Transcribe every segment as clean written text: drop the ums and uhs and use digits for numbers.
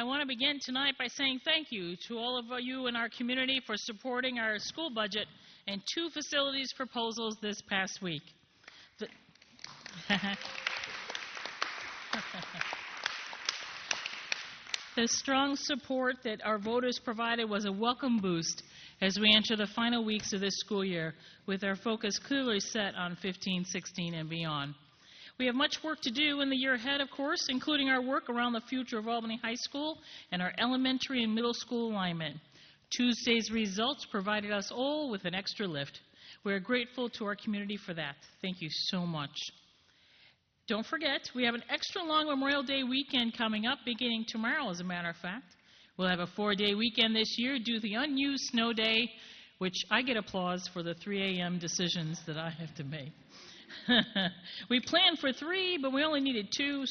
I want to begin tonight by saying thank you to all of you in our community for supporting our school budget and 2 facilities proposals this past week. The strong support that our voters provided was a welcome boost as we enter the final weeks of this school year, with our focus clearly set on 15-16 and beyond. We have much work to do in the year ahead, of course, including our work around the future of Albany High School and our elementary and middle school alignment. Tuesday's results provided us all with an extra lift. We are grateful to our community for that. Thank you so much. Don't forget, we have an extra long Memorial Day weekend coming up, beginning tomorrow, as a matter of fact. We'll have a 4-day weekend this year due to the unused snow day, which I get applause for the 3 a.m. decisions that I have to make. We planned for 3, but we only needed 2.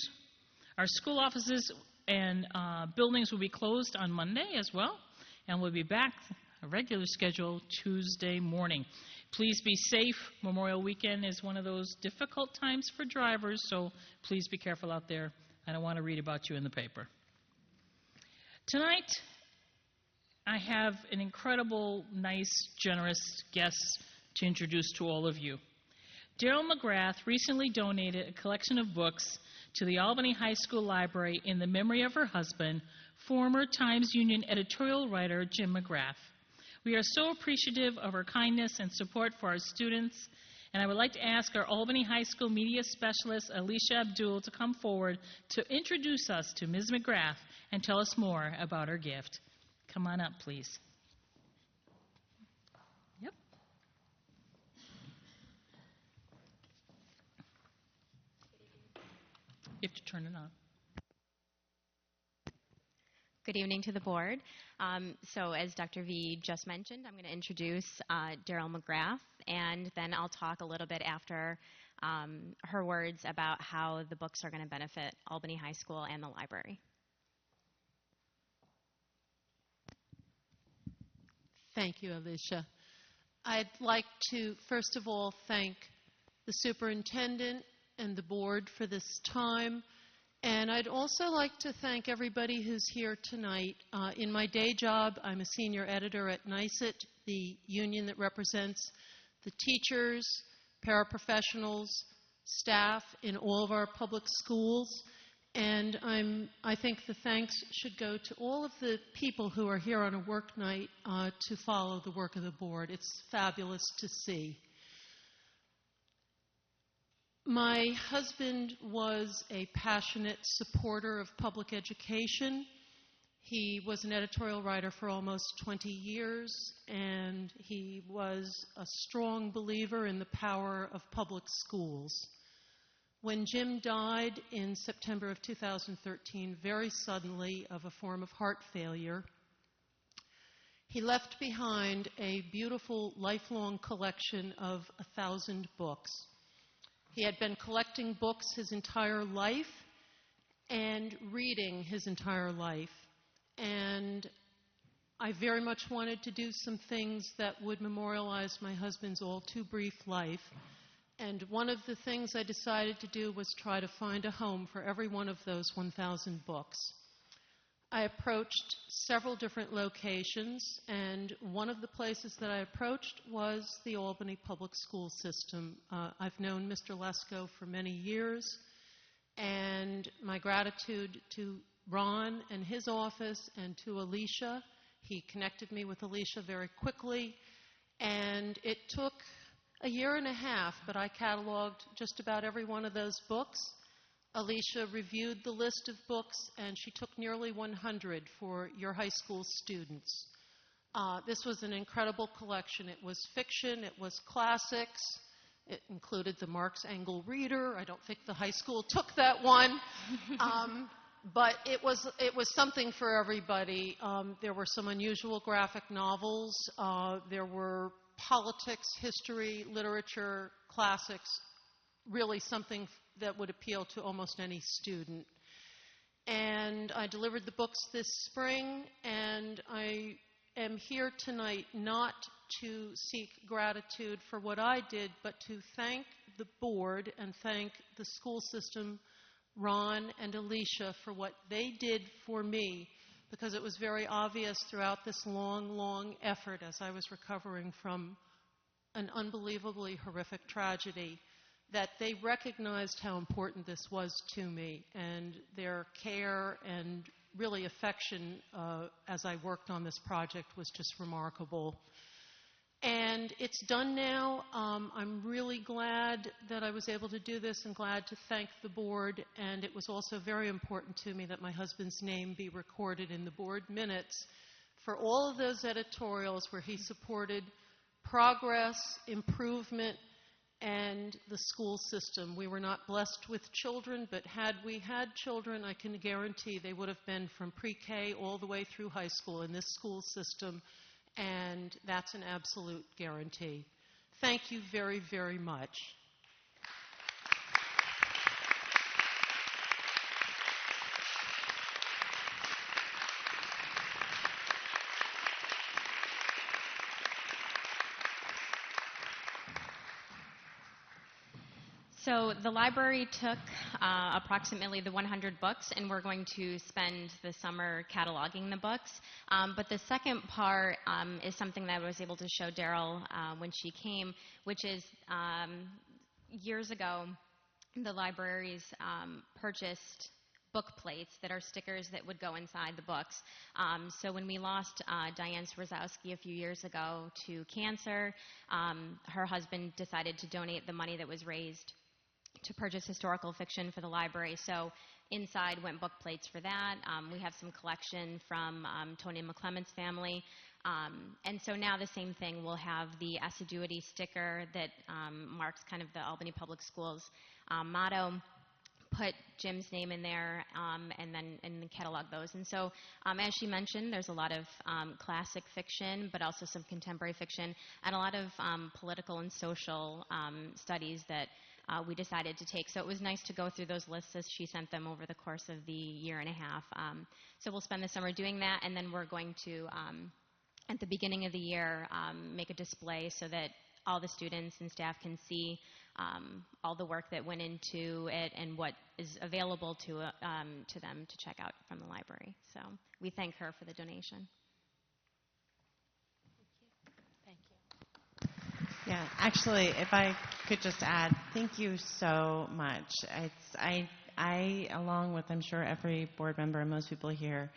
Our school offices and buildings will be closed on Monday as well, and we'll be back a regular schedule Tuesday morning. Please be safe. Memorial Weekend is one of those difficult times for drivers, so please be careful out there. I don't want to read about you in the paper. Tonight, I have an incredible, nice, generous guest to introduce to all of you. Daryl McGrath recently donated a collection of books to the Albany High School Library in the memory of her husband, former Times Union editorial writer Jim McGrath. We are so appreciative of her kindness and support for our students, and I would like to ask our Albany High School media specialist, Alicia Abdul, to come forward to introduce us to Ms. McGrath and tell us more about her gift. Come on up, please. Yep. You have to turn it on. Good evening to the board. So as Dr. V just mentioned, I'm going to introduce Daryl McGrath, and then I'll talk a little bit after her words about how the books are going to benefit Albany High School and the library. Thank you, Alicia. I'd like to, first of all, thank the superintendent and the board for this time. And I'd also like to thank everybody who's here tonight. In my day job, I'm a senior editor at NYSET, the union that represents the teachers, paraprofessionals, staff in all of our public schools. And I think the thanks should go to all of the people who are here on a work night to follow the work of the board. It's fabulous to see. My husband was a passionate supporter of public education. He was an editorial writer for almost 20 years, and he was a strong believer in the power of public schools. When Jim died in September of 2013, very suddenly of a form of heart failure, he left behind a beautiful lifelong collection of 1,000 books. He had been collecting books his entire life and reading his entire life. And I very much wanted to do some things that would memorialize my husband's all too brief life. And one of the things I decided to do was try to find a home for every one of those 1,000 books. I approached several different locations, and one of the places that I approached was the Albany Public School System. I've known Mr. Lesko for many years, and my gratitude to Ron and his office and to Alicia. He connected me with Alicia very quickly, and it took a year and a half, but I cataloged just about every one of those books. Alicia reviewed the list of books, and she took nearly 100 for your high school students. This was an incredible collection. It was fiction, it was classics, it included the Marx Engel Reader. I don't think the high school took that one, but it was something for everybody. There were some unusual graphic novels. There were politics, history, literature, classics, really something that would appeal to almost any student. And I delivered the books this spring, and I am here tonight not to seek gratitude for what I did, but to thank the board and thank the school system, Ron and Alicia, for what they did for me because it was very obvious throughout this long, long effort as I was recovering from an unbelievably horrific tragedy that they recognized how important this was to me, and their care and really affection as I worked on this project was just remarkable. And it's done now. I'm really glad that I was able to do this and glad to thank the board. And it was also very important to me that my husband's name be recorded in the board minutes for all of those editorials where he supported progress, improvement, and the school system. We were not blessed with children, but had we had children, I can guarantee they would have been from pre-K all the way through high school in this school system. And that's an absolute guarantee. Thank you very, very much. So the library took approximately the 100 books, and we're going to spend the summer cataloging the books. But the second part is something that I was able to show Daryl when she came, which is years ago, the libraries purchased book plates that are stickers that would go inside the books. So when we lost Diane Swierzowski a few years ago to cancer, her husband decided to donate the money that was raised to purchase historical fiction for the library. So inside went book plates for that. We have some collection from Tony McClement's family. And so now the same thing. We'll have the assiduity sticker that marks kind of the Albany Public Schools motto. Put Jim's name in there and then catalog those. And so as she mentioned, there's a lot of classic fiction, but also some contemporary fiction, and a lot of political and social studies that we decided to take. So it was nice to go through those lists as she sent them over the course of the year and a half. So we'll spend the summer doing that, and then we're going to, at the beginning of the year, make a display so that all the students and staff can see all the work that went into it and what is available to them to check out from the library. So we thank her for the donation. Yeah, actually, if I could just add, thank you so much. I, along with, I'm sure, every board member and most people here,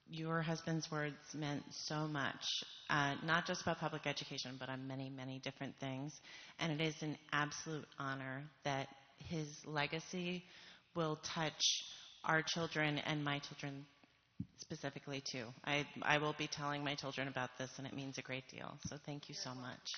your husband's words meant so much, not just about public education, but on many, many different things. And it is an absolute honor that his legacy will touch our children and my children specifically too. I will be telling my children about this, and it means a great deal. So thank you so much.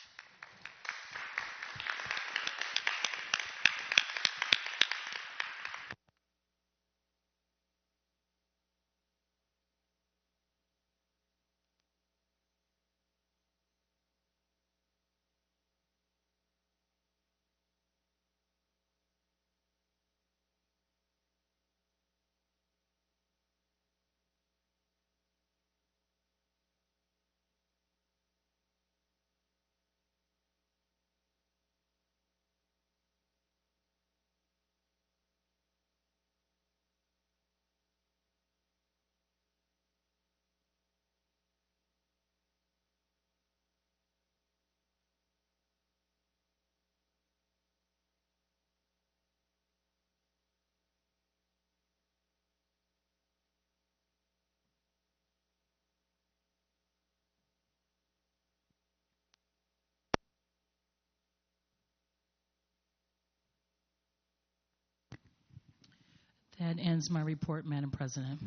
That ends my report, Madam President.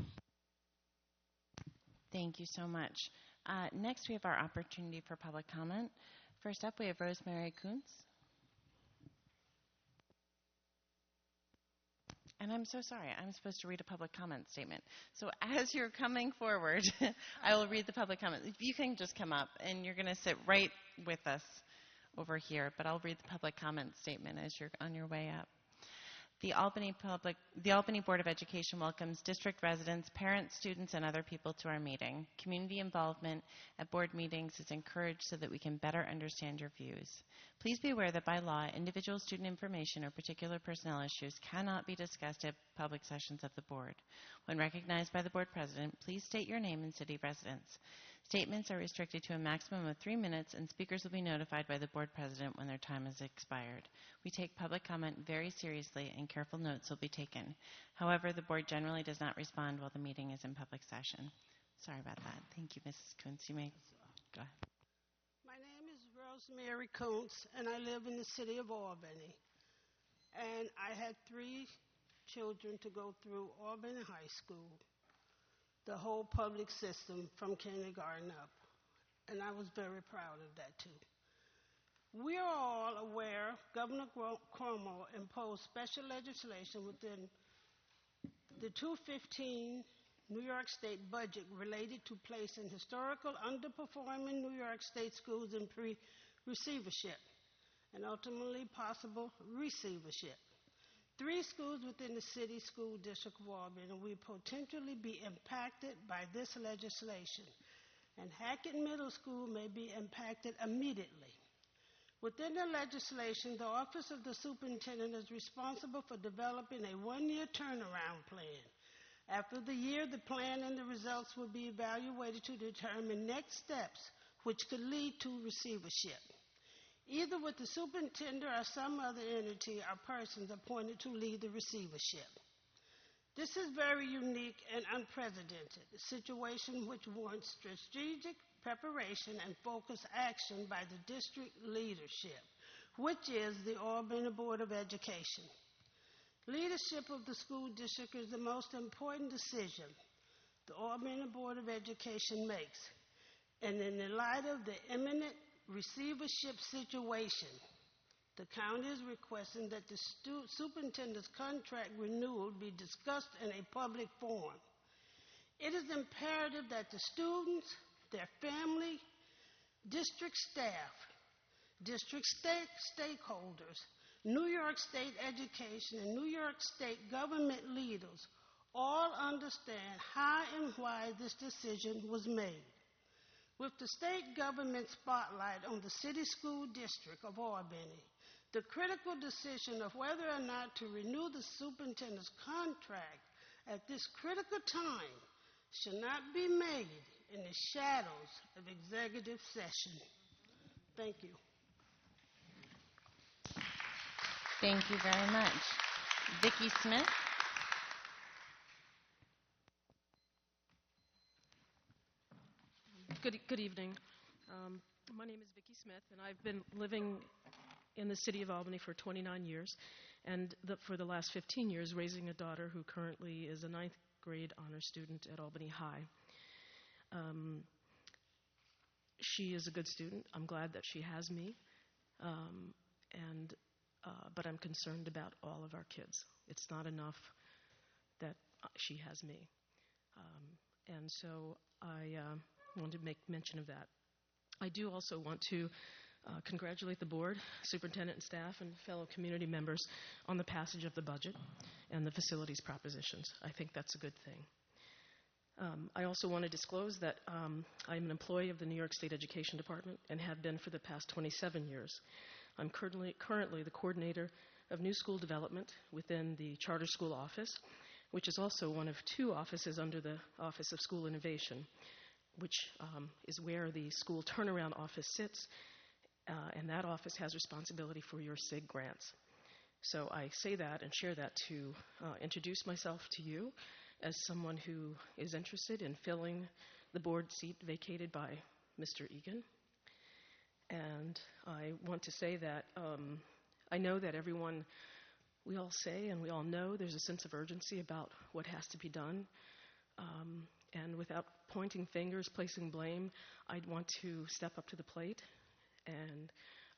Thank you so much. Next, we have our opportunity for public comment. First up, we have Rosemary Kuntz. And I'm so sorry, I'm supposed to read a public comment statement. So as you're coming forward, I will read the public comment. You can just come up, and you're going to sit right with us over here, but I'll read the public comment statement as you're on your way up. The Albany Board of Education welcomes district residents, parents, students, and other people to our meeting. Community involvement at board meetings is encouraged so that we can better understand your views. Please be aware that by law, individual student information or particular personnel issues cannot be discussed at public sessions of the board. When recognized by the board president, please state your name and city of residence. Statements are restricted to a maximum of 3 minutes, and speakers will be notified by the board president when their time has expired. We take public comment very seriously, and careful notes will be taken. However, the board generally does not respond while the meeting is in public session. Sorry about that. Thank you, Mrs. Kuntz. You may go ahead. My name is Rosemary Kuntz, and I live in the city of Albany. And I had 3 children to go through Albany High School, the whole public system from kindergarten up. And I was very proud of that, too. We are all aware Governor Cuomo imposed special legislation within the 2015 New York State budget related to placing historical underperforming New York State schools in receivership and ultimately possible receivership. 3 schools within the city school district of Albany will potentially be impacted by this legislation, and Hackett Middle School may be impacted immediately. Within the legislation, the Office of the Superintendent is responsible for developing a 1-year turnaround plan. After the year, the plan and the results will be evaluated to determine next steps, which could lead to receivership, either with the superintendent or some other entity or persons appointed to lead the receivership. This is very unique and unprecedented, a situation which warrants strategic preparation and focused action by the district leadership, which is the Albany Board of Education. Leadership of the school district is the most important decision the Albany Board of Education makes, and in the light of the imminent receivership situation, the county is requesting that the superintendent's contract renewal be discussed in a public forum. It is imperative that the students, their family, district staff, district stakeholders, New York State education, and New York State government leaders all understand how and why this decision was made. With the state government spotlight on the city school district of Albany, the critical decision of whether or not to renew the superintendent's contract at this critical time should not be made in the shadows of executive session. Thank you. Thank you very much. Vicki Smith. Good evening. My name is Vicki Smith, and I've been living in the city of Albany for 29 years, and for the last 15 years raising a daughter who currently is a 9th grade honor student at Albany High. She is a good student. I'm glad that she has me, but I'm concerned about all of our kids. It's not enough that she has me. And so I want to make mention of that. I do also want to congratulate the board, superintendent and staff, and fellow community members on the passage of the budget and the facilities propositions. I think that's a good thing. I also want to disclose that I'm an employee of the New York State Education Department and have been for the past 27 years. I'm currently the coordinator of new school development within the charter school office, which is also one of 2 offices under the Office of School Innovation, which is where the school turnaround office sits, and that office has responsibility for your SIG grants. So I say that and share that to introduce myself to you as someone who is interested in filling the board seat vacated by Mr. Egan. And I want to say that I know that we all say and we all know there's a sense of urgency about what has to be done. And without pointing fingers, placing blame, I'd want to step up to the plate and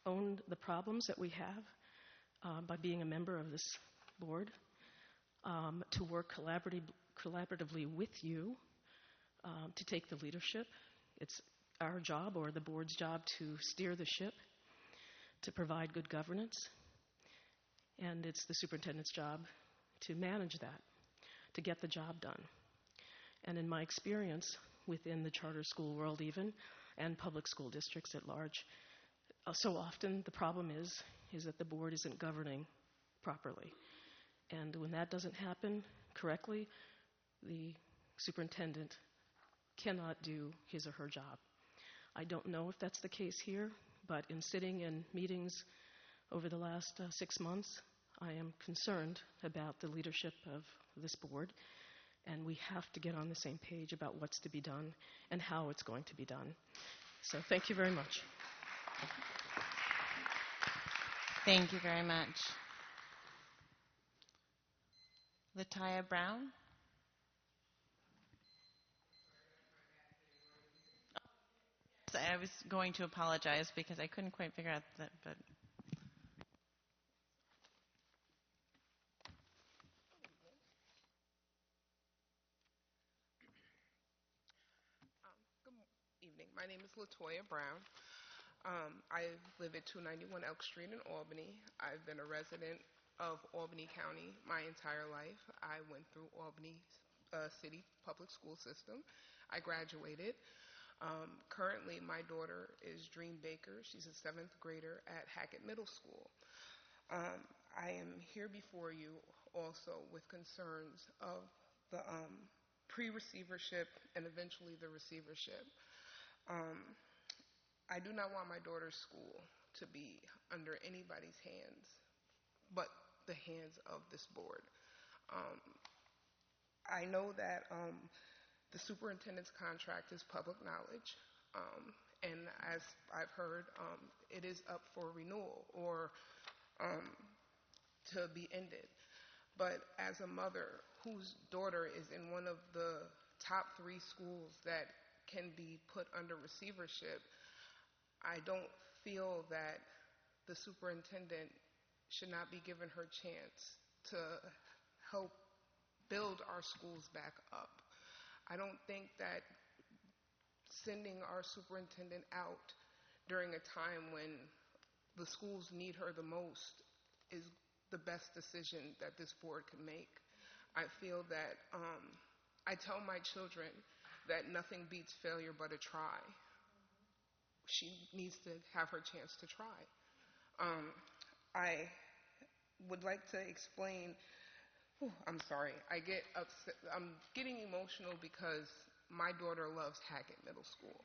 own the problems that we have by being a member of this board, to work collaboratively with you to take the leadership. It's our job, or the board's job, to steer the ship, to provide good governance, and it's the superintendent's job to manage that, to get the job done. And in my experience within the charter school world even, and public school districts at large, so often the problem is that the board isn't governing properly. And when that doesn't happen correctly, the superintendent cannot do his or her job. I don't know if that's the case here, but in sitting in meetings over the last 6 months, I am concerned about the leadership of this board, and we have to get on the same page about what's to be done and how it's going to be done. So thank you very much. Thank you very much. Lataya Brown? I was going to apologize because I couldn't quite figure out that, but Good evening. My name is Latoya Brown. I live at 291 Elk Street in Albany. I've been a resident of Albany County my entire life. I went through Albany City Public School System. I graduated. Currently, my daughter is Dream Baker. She's a 7th grader at Hackett Middle School. I am here before you also with concerns of the pre-receivership and eventually the receivership. I do not want my daughter's school to be under anybody's hands but the hands of this board. I know that the superintendent's contract is public knowledge, and as I've heard, it is up for renewal or to be ended. But as a mother whose daughter is in one of the top 3 schools that can be put under receivership, I don't feel that the superintendent should not be given her chance to help build our schools back up. I don't think that sending our superintendent out during a time when the schools need her the most is the best decision that this board can make. I feel that I tell my children that nothing beats failure but a try. She needs to have her chance to try. I would like to explain. I'm sorry. I get upset. I'm getting emotional because my daughter loves Hackett Middle School.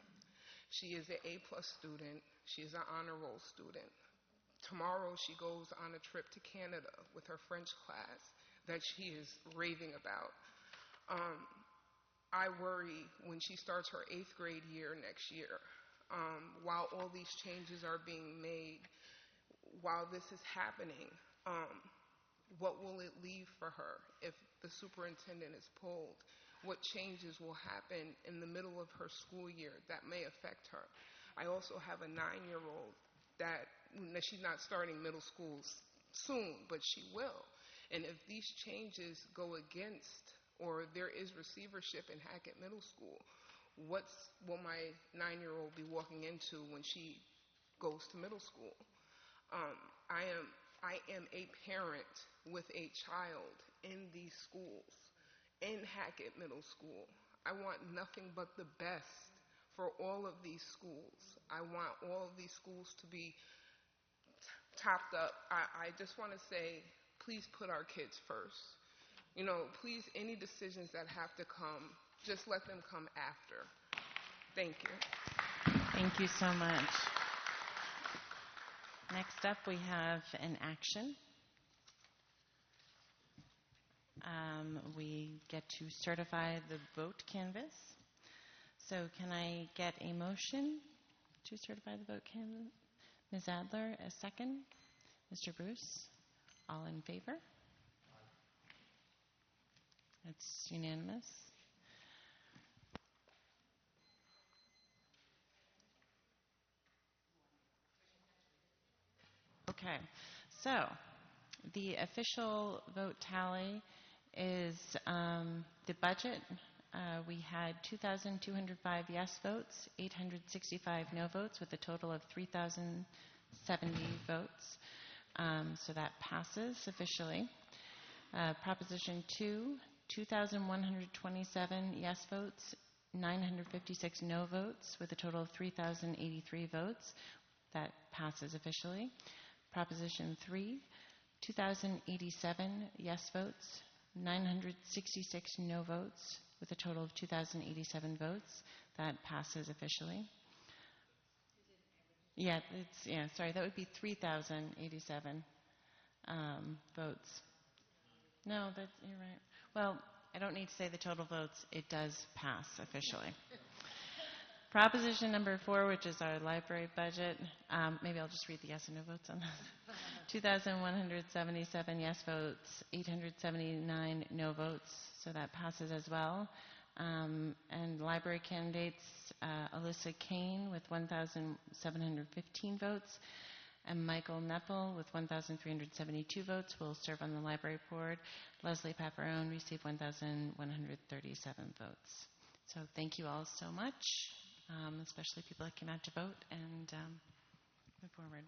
She is an A+ student. She is an honor roll student. Tomorrow she goes on a trip to Canada with her French class that she is raving about. I worry when she starts her 8th grade year next year. While all these changes are being made, while this is happening, what will it leave for her if the superintendent is pulled? What changes will happen in the middle of her school year that may affect her? I also have a 9-year-old that she's not starting middle school soon, but she will. And if these changes go against, or there is receivership in Hackett Middle School, what will my 9-year-old be walking into when she goes to middle school? I am a parent with a child in these schools, in Hackett Middle School. I want nothing but the best for all of these schools. I want all of these schools to be topped up. I just want to say, please put our kids first. You know, please, any decisions that have to come, just let them come after. Thank you. thank you so much. Next up, we have an action. We get to certify the vote canvas. So can I get a motion to certify the vote canvas? Ms. Adler, a second. Mr. Bruce, all in favor? It's unanimous. Okay, so the official vote tally is the budget. We had 2,205 yes votes, 865 no votes, with a total of 3,070 votes. So that passes officially. Proposition 2, 2,127 yes votes, 956 no votes, with a total of 3,083 votes. That passes officially. Proposition 3, 2,087 yes votes, 966 no votes, with a total of 2,087 votes. That passes officially. Sorry, that would be 3,087 votes. No, you're right. Well, I don't need to say the total votes. It does pass officially. Proposition number 4, which is our library budget. Maybe I'll just read the yes and no votes on that. 2,177 yes votes, 879 no votes, so that passes as well. And library candidates, Alyssa Kane with 1,715 votes, and Michael Neppel with 1,372 votes will serve on the library board. Leslie Paparone received 1,137 votes. So thank you all so much, especially people that came out to vote, and move forward.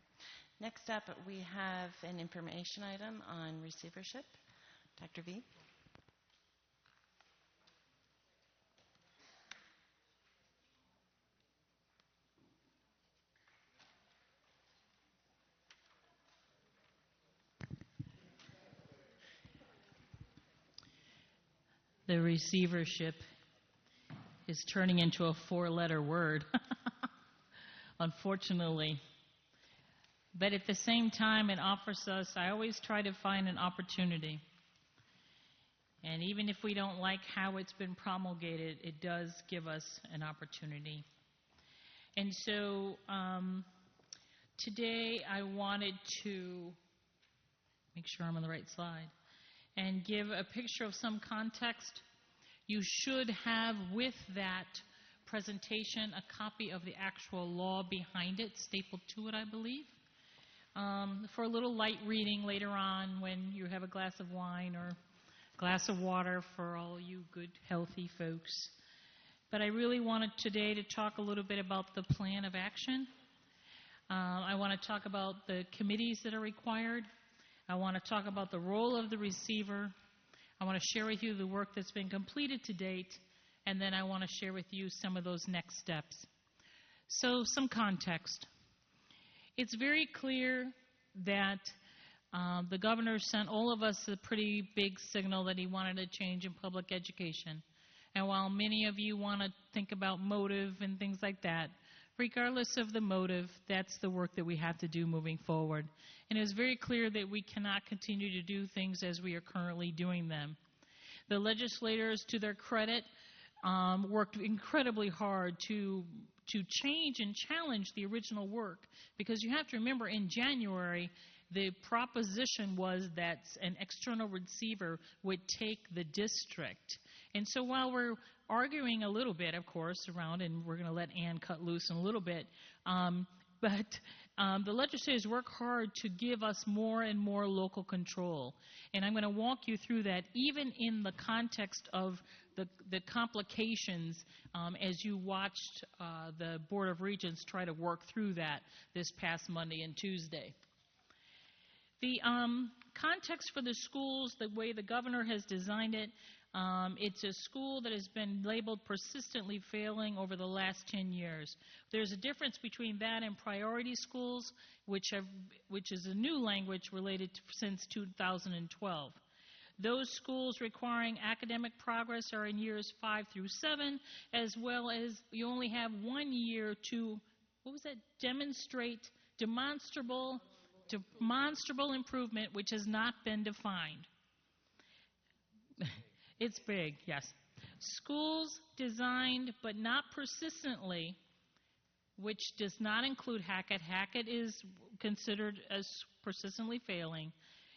Next up, we have an information item on receivership. Dr. V. The receivership is turning into a 4-letter word, unfortunately. But at the same time, it offers us, I always try to find an opportunity. And even if we don't like how it's been promulgated, it does give us an opportunity. And so today I wanted to make sure I'm on the right slide and give a picture of some context. You should have with that presentation a copy of the actual law behind it, stapled to it, I believe, for a little light reading later on when you have a glass of wine or a glass of water for all you good, healthy folks. But I really wanted today to talk a little bit about the plan of action. I want to talk about the committees that are required. I want to talk about the role of the receiver. I want to share with you the work that's been completed to date, and then I want to share with you some of those next steps. So, some context. It's very clear that the governor sent all of us a pretty big signal that he wanted a change in public education. And while many of you want to think about motive and things like that, regardless of the motive, that's the work that we have to do moving forward. And it was very clear that we cannot continue to do things as we are currently doing them. The legislators, to their credit, worked incredibly hard to change and challenge the original work, because you have to remember in January, the proposition was that an external receiver would take the district. And so while we're arguing a little bit, of course, around, and we're going to let Ann cut loose in a little bit, but the legislators work hard to give us more and more local control. And I'm going to walk you through that, even in the context of the complications as you watched the Board of Regents try to work through that this past Monday and Tuesday. The context for the schools, the way the governor has designed it, it's a school that has been labeled persistently failing over the last 10 years. There's a difference between that and priority schools, which is a new language related to, since 2012. Those schools requiring academic progress are in years 5 through 7, as well as you only have 1 year to, demonstrate demonstrable improvement, which has not been defined. It's big, yes. Schools designed but not persistently, which does not include Hackett. Hackett is considered as persistently failing.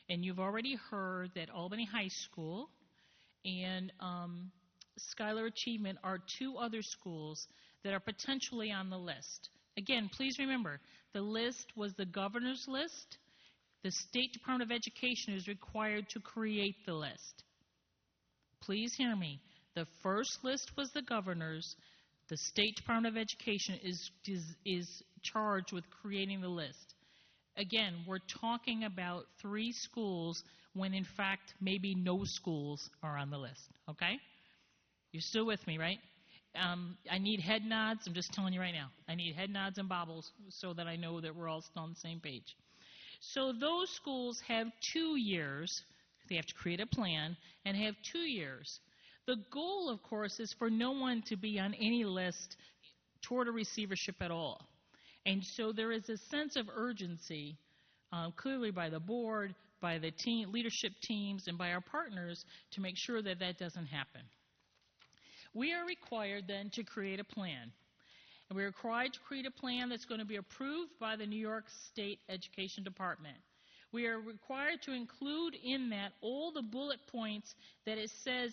And you've already heard that Albany High School and Schuyler Achievement are 2 other schools that are potentially on the list. Again, please remember, the list was the governor's list. The State Department of Education is required to create the list. Please hear me. The first list was the governor's. The State Department of Education is charged with creating the list. Again, we're talking about 3 schools when, in fact, maybe no schools are on the list, okay? You're still with me, right? I need head nods. I'm just telling you right now. I need head nods and bobbles so that I know that we're all still on the same page. So those schools have 2 years They have to create a plan and have 2 years. The goal, of course, is for no one to be on any list toward a receivership at all. And so there is a sense of urgency, clearly by the board, by the leadership teams, and by our partners to make sure that that doesn't happen. We are required then to create a plan. And we're required to create a plan that's going to be approved by the New York State Education Department. We are required to include in that all the bullet points that it says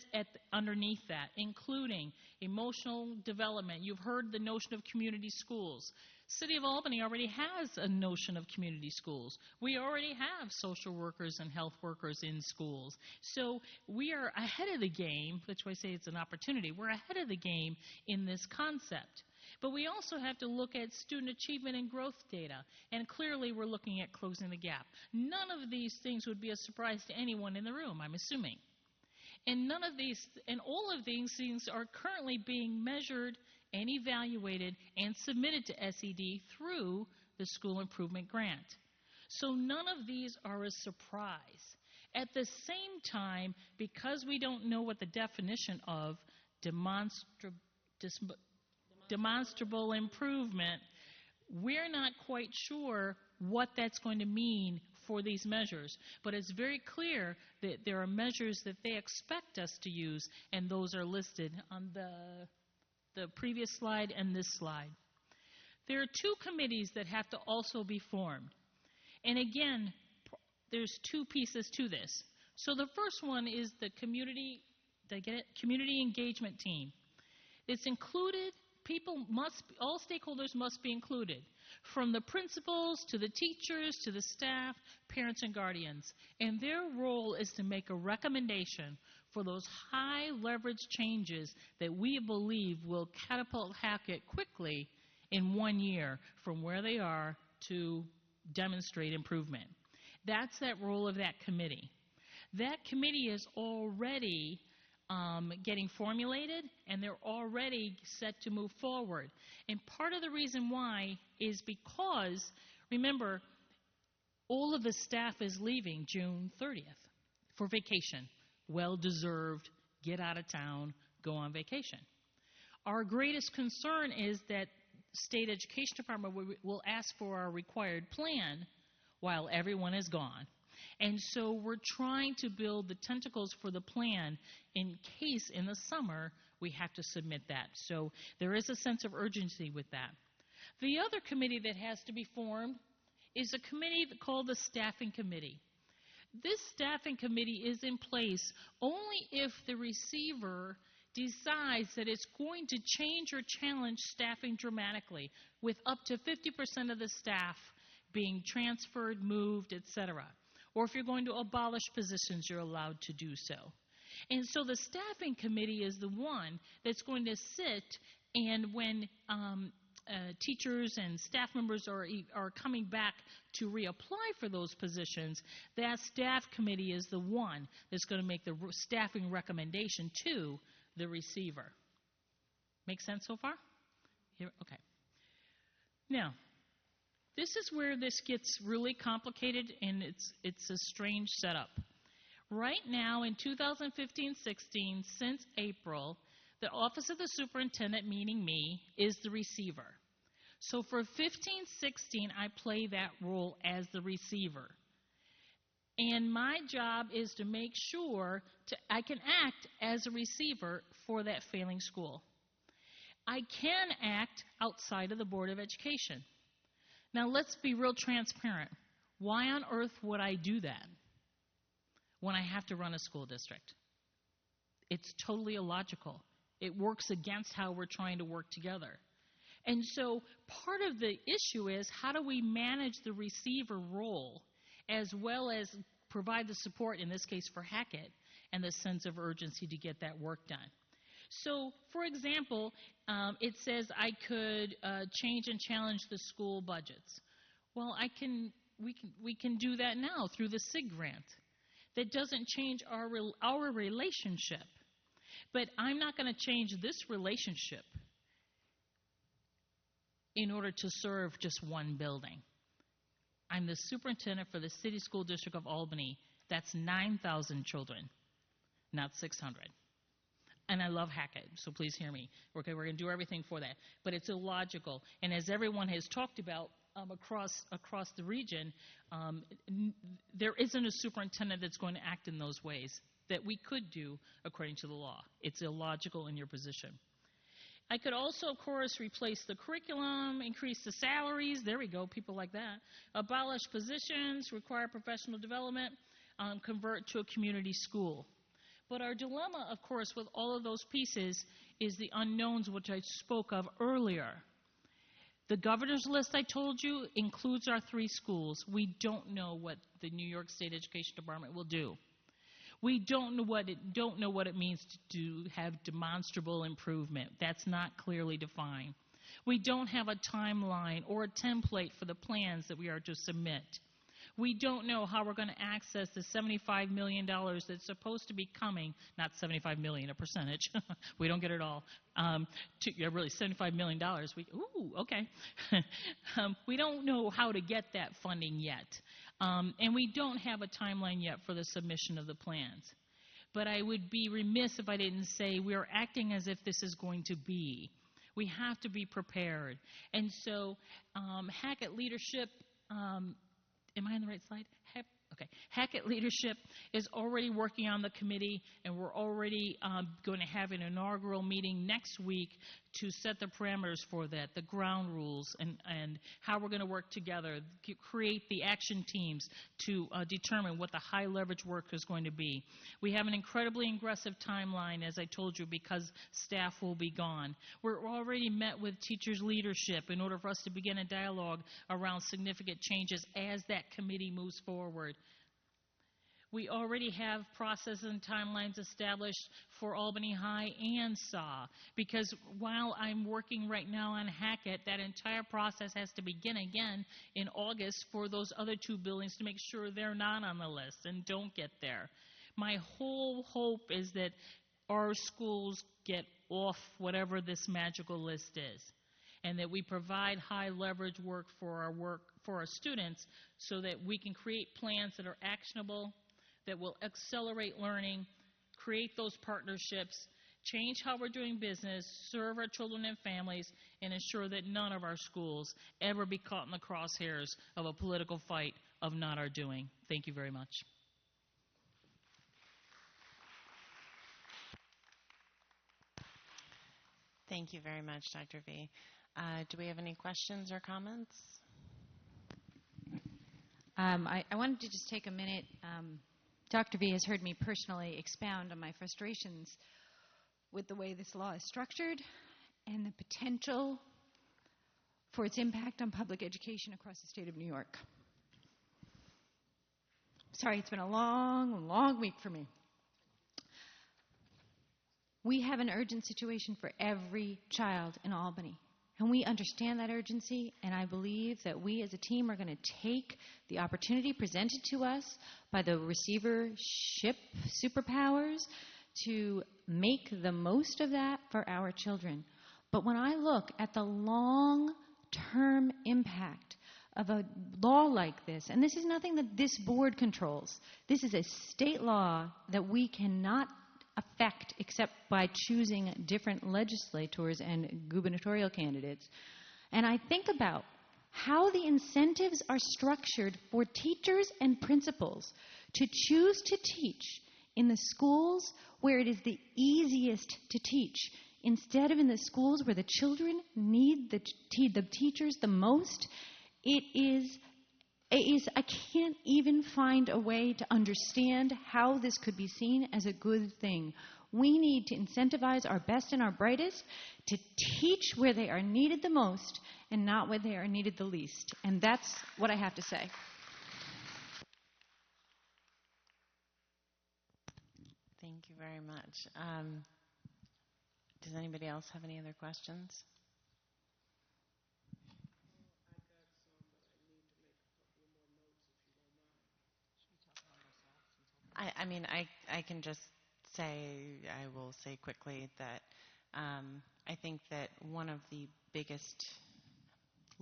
underneath that, including emotional development. You've heard the notion of community schools. City of Albany already has a notion of community schools. We already have social workers and health workers in schools. So we are ahead of the game. That's why I say it's an opportunity. We're ahead of the game in this concept. But we also have to look at student achievement and growth data, and clearly we're looking at closing the gap. None of these things would be a surprise to anyone in the room, I'm assuming. And all of these things are currently being measured and evaluated and submitted to SED through the School Improvement Grant. So none of these are a surprise. At the same time, because we don't know what the definition of demonstrable improvement, we're not quite sure what that's going to mean for these measures. But it's very clear that there are measures that they expect us to use, and those are listed on the previous slide and this slide. There are 2 committees that have to also be formed. And again, there's 2 pieces to this. So the first one is the community engagement team. It's included. All stakeholders must be included, from the principals to the teachers to the staff, parents, and guardians. And their role is to make a recommendation for those high leverage changes that we believe will catapult Hackett quickly in 1 year from where they are to demonstrate improvement. That's that role of that committee. That committee is already getting formulated, and they're already set to move forward. And part of the reason why is because, remember, all of the staff is leaving June 30th for vacation. Well-deserved, get out of town, go on vacation. Our greatest concern is that State Education Department will ask for our required plan while everyone is gone. And so we're trying to build the tentacles for the plan in case in the summer we have to submit that. So there is a sense of urgency with that. The other committee that has to be formed is a committee called the Staffing Committee. This Staffing Committee is in place only if the receiver decides that it's going to change or challenge staffing dramatically, with up to 50% of the staff being transferred, moved, etc. Or if you're going to abolish positions, you're allowed to do so. And so the Staffing Committee is the one that's going to sit, and when teachers and staff members are coming back to reapply for those positions, that Staff Committee is the one that's going to make the staffing recommendation to the receiver. Make sense so far? Here, okay. Now, this is where this gets really complicated, and it's a strange setup. Right now, in 2015-16, since April, the Office of the Superintendent, meaning me, is the receiver. So for 15-16, I play that role as the receiver. And my job is to make sure I can act as a receiver for that failing school. I can act outside of the Board of Education. Now, let's be real transparent. Why on earth would I do that when I have to run a school district? It's totally illogical. It works against how we're trying to work together. And so part of the issue is, how do we manage the receiver role as well as provide the support, in this case for Hackett, and the sense of urgency to get that work done? So, for example, it says I could change and challenge the school budgets. Well, we can do that now through the SIG grant. That doesn't change our relationship. But I'm not going to change this relationship in order to serve just one building. I'm the superintendent for the City School District of Albany. That's 9,000 children, not 600. And I love Hackett, so please hear me. Okay, we're going to do everything for that. But it's illogical. And as everyone has talked about across the region, there isn't a superintendent that's going to act in those ways that we could do according to the law. It's illogical in your position. I could also, of course, replace the curriculum, increase the salaries. There we go, people like that. Abolish positions, require professional development, convert to a community school. But our dilemma, of course, with all of those pieces is the unknowns which I spoke of earlier. The governor's list I told you includes our 3 schools. We don't know what the New York State Education Department will do. We don't know what it means to have demonstrable improvement. That's not clearly defined. We don't have a timeline or a template for the plans that we are to submit. We don't know how we're going to access the $75 million that's supposed to be coming, not $75 million, a percentage. We don't get it all. Really, $75 million. Okay. We don't know how to get that funding yet. And we don't have a timeline yet for the submission of the plans. But I would be remiss if I didn't say we're acting as if this is going to be. We have to be prepared. And so Hackett leadership, am I on the right slide? Okay. Hackett leadership is already working on the committee, and we're already going to have an inaugural meeting next week to set the parameters for that, the ground rules, and how we're going to work together, create the action teams to determine what the high leverage work is going to be. We have an incredibly aggressive timeline, as I told you, because staff will be gone. We're already met with teachers' leadership in order for us to begin a dialogue around significant changes as that committee moves forward. We already have processes and timelines established for Albany High and SAW, because while I'm working right now on Hackett, that entire process has to begin again in August for those other 2 buildings to make sure they're not on the list and don't get there. My whole hope is that our schools get off whatever this magical list is, and that we provide high leverage work for our students so that we can create plans that are actionable, that will accelerate learning, create those partnerships, change how we're doing business, serve our children and families, and ensure that none of our schools ever be caught in the crosshairs of a political fight of not our doing. Thank you very much. Thank you very much, Dr. V. Do we have any questions or comments? I wanted to just take a minute. Dr. V has heard me personally expound on my frustrations with the way this law is structured and the potential for its impact on public education across the state of New York. Sorry, it's been a long, long week for me. We have an urgent situation for every child in Albany. And we understand that urgency, and I believe that we as a team are going to take the opportunity presented to us by the receivership superpowers to make the most of that for our children. But when I look at the long-term impact of a law like this, and this is nothing that this board controls, this is a state law that we cannot affect except by choosing different legislators and gubernatorial candidates. And I think about how the incentives are structured for teachers and principals to choose to teach in the schools where it is the easiest to teach, instead of in the schools where the children need the teachers the most. I can't even find a way to understand how this could be seen as a good thing. We need to incentivize our best and our brightest to teach where they are needed the most and not where they are needed the least. And that's what I have to say. Thank you very much. Does anybody else have any other questions? I can just say, I will say quickly that I think that one of the biggest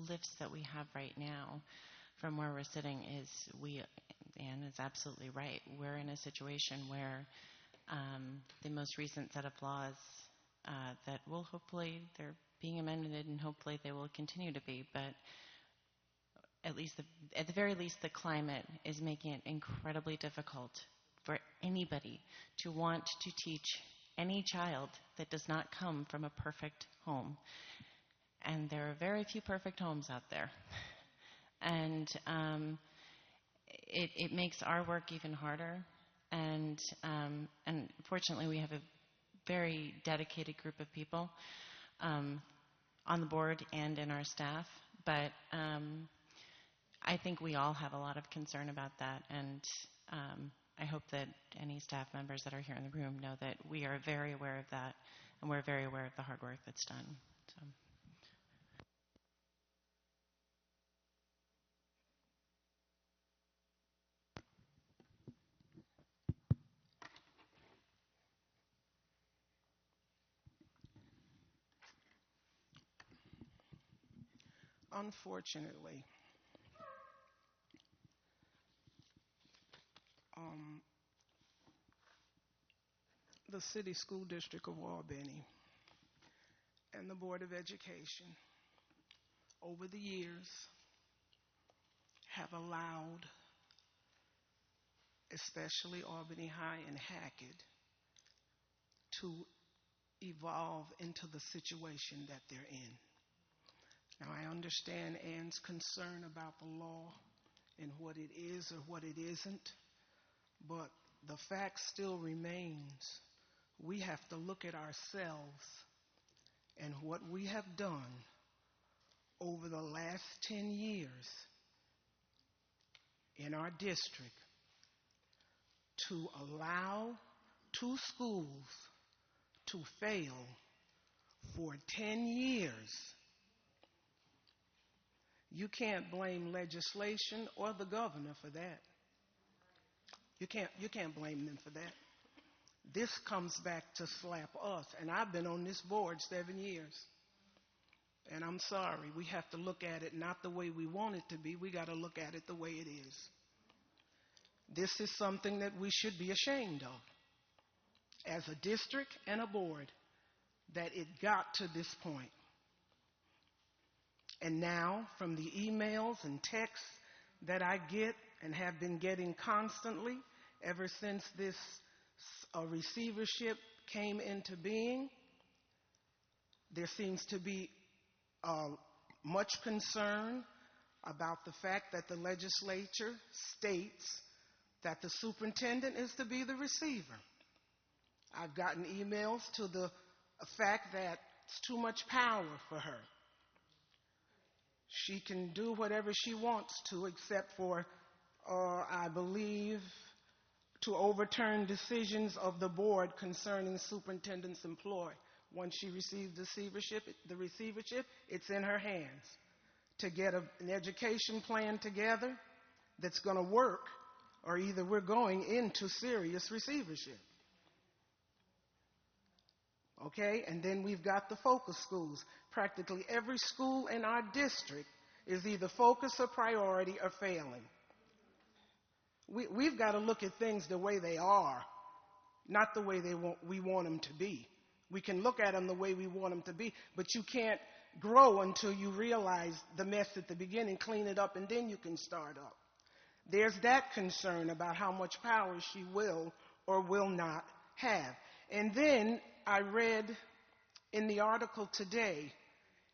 lifts that we have right now from where we're sitting is Dan is absolutely right. We're in a situation where the most recent set of laws that will hopefully, they're being amended and hopefully they will continue to be, but at the very least, the climate is making it incredibly difficult for anybody to want to teach any child that does not come from a perfect home. And there are very few perfect homes out there. And it makes our work even harder. And fortunately, we have a very dedicated group of people on the board and in our staff. But I think we all have a lot of concern about that, and I hope that any staff members that are here in the room know that we are very aware of that, and we're very aware of the hard work that's done. So. Unfortunately, the City School District of Albany and the Board of Education over the years have allowed, especially Albany High and Hackett, to evolve into the situation that they're in. Now, I understand Ann's concern about the law and what it is or what it isn't, but the fact still remains. We have to look at ourselves and what we have done over the last 10 years in our district to allow 2 schools to fail for 10 years. You can't blame legislation or the governor for that. You can't blame them for that. This comes back to slap us, and I've been on this board 7 years. And I'm sorry, we have to look at it not the way we want it to be. We got to look at it the way it is. This is something that we should be ashamed of as a district and a board, that it got to this point. And now, from the emails and texts that I get and have been getting constantly ever since this receivership came into being, there seems to be much concern about the fact that the legislature states that the superintendent is to be the receiver. I've gotten emails to the fact that it's too much power for her. She can do whatever she wants to, except for, I believe, to overturn decisions of the board concerning superintendent's employ. Once she receives the receivership, it's in her hands to get an education plan together that's going to work, or either we're going into serious receivership. Okay, and then we've got the focus schools. Practically every school in our district is either focus or priority or failing. We've got to look at things the way they are, not the way we want them to be. We can look at them the way we want them to be, but you can't grow until you realize the mess at the beginning, clean it up, and then you can start up. There's that concern about how much power she will or will not have. And then I read in the article today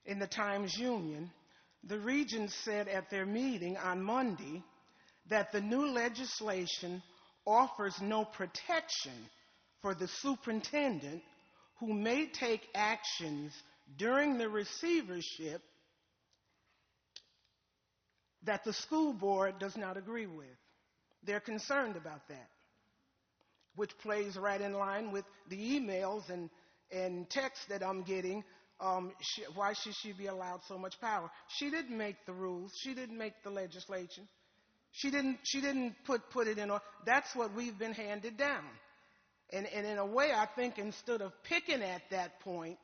in the Times-Union, the Regents said at their meeting on Monday that the new legislation offers no protection for the superintendent who may take actions during the receivership that the school board does not agree with. They're concerned about that, which plays right in line with the emails and texts that I'm getting. Why should she be allowed so much power? She didn't make the rules. She didn't make the legislation. She didn't put it in. That's what we've been handed down. And in a way, I think instead of picking at that point,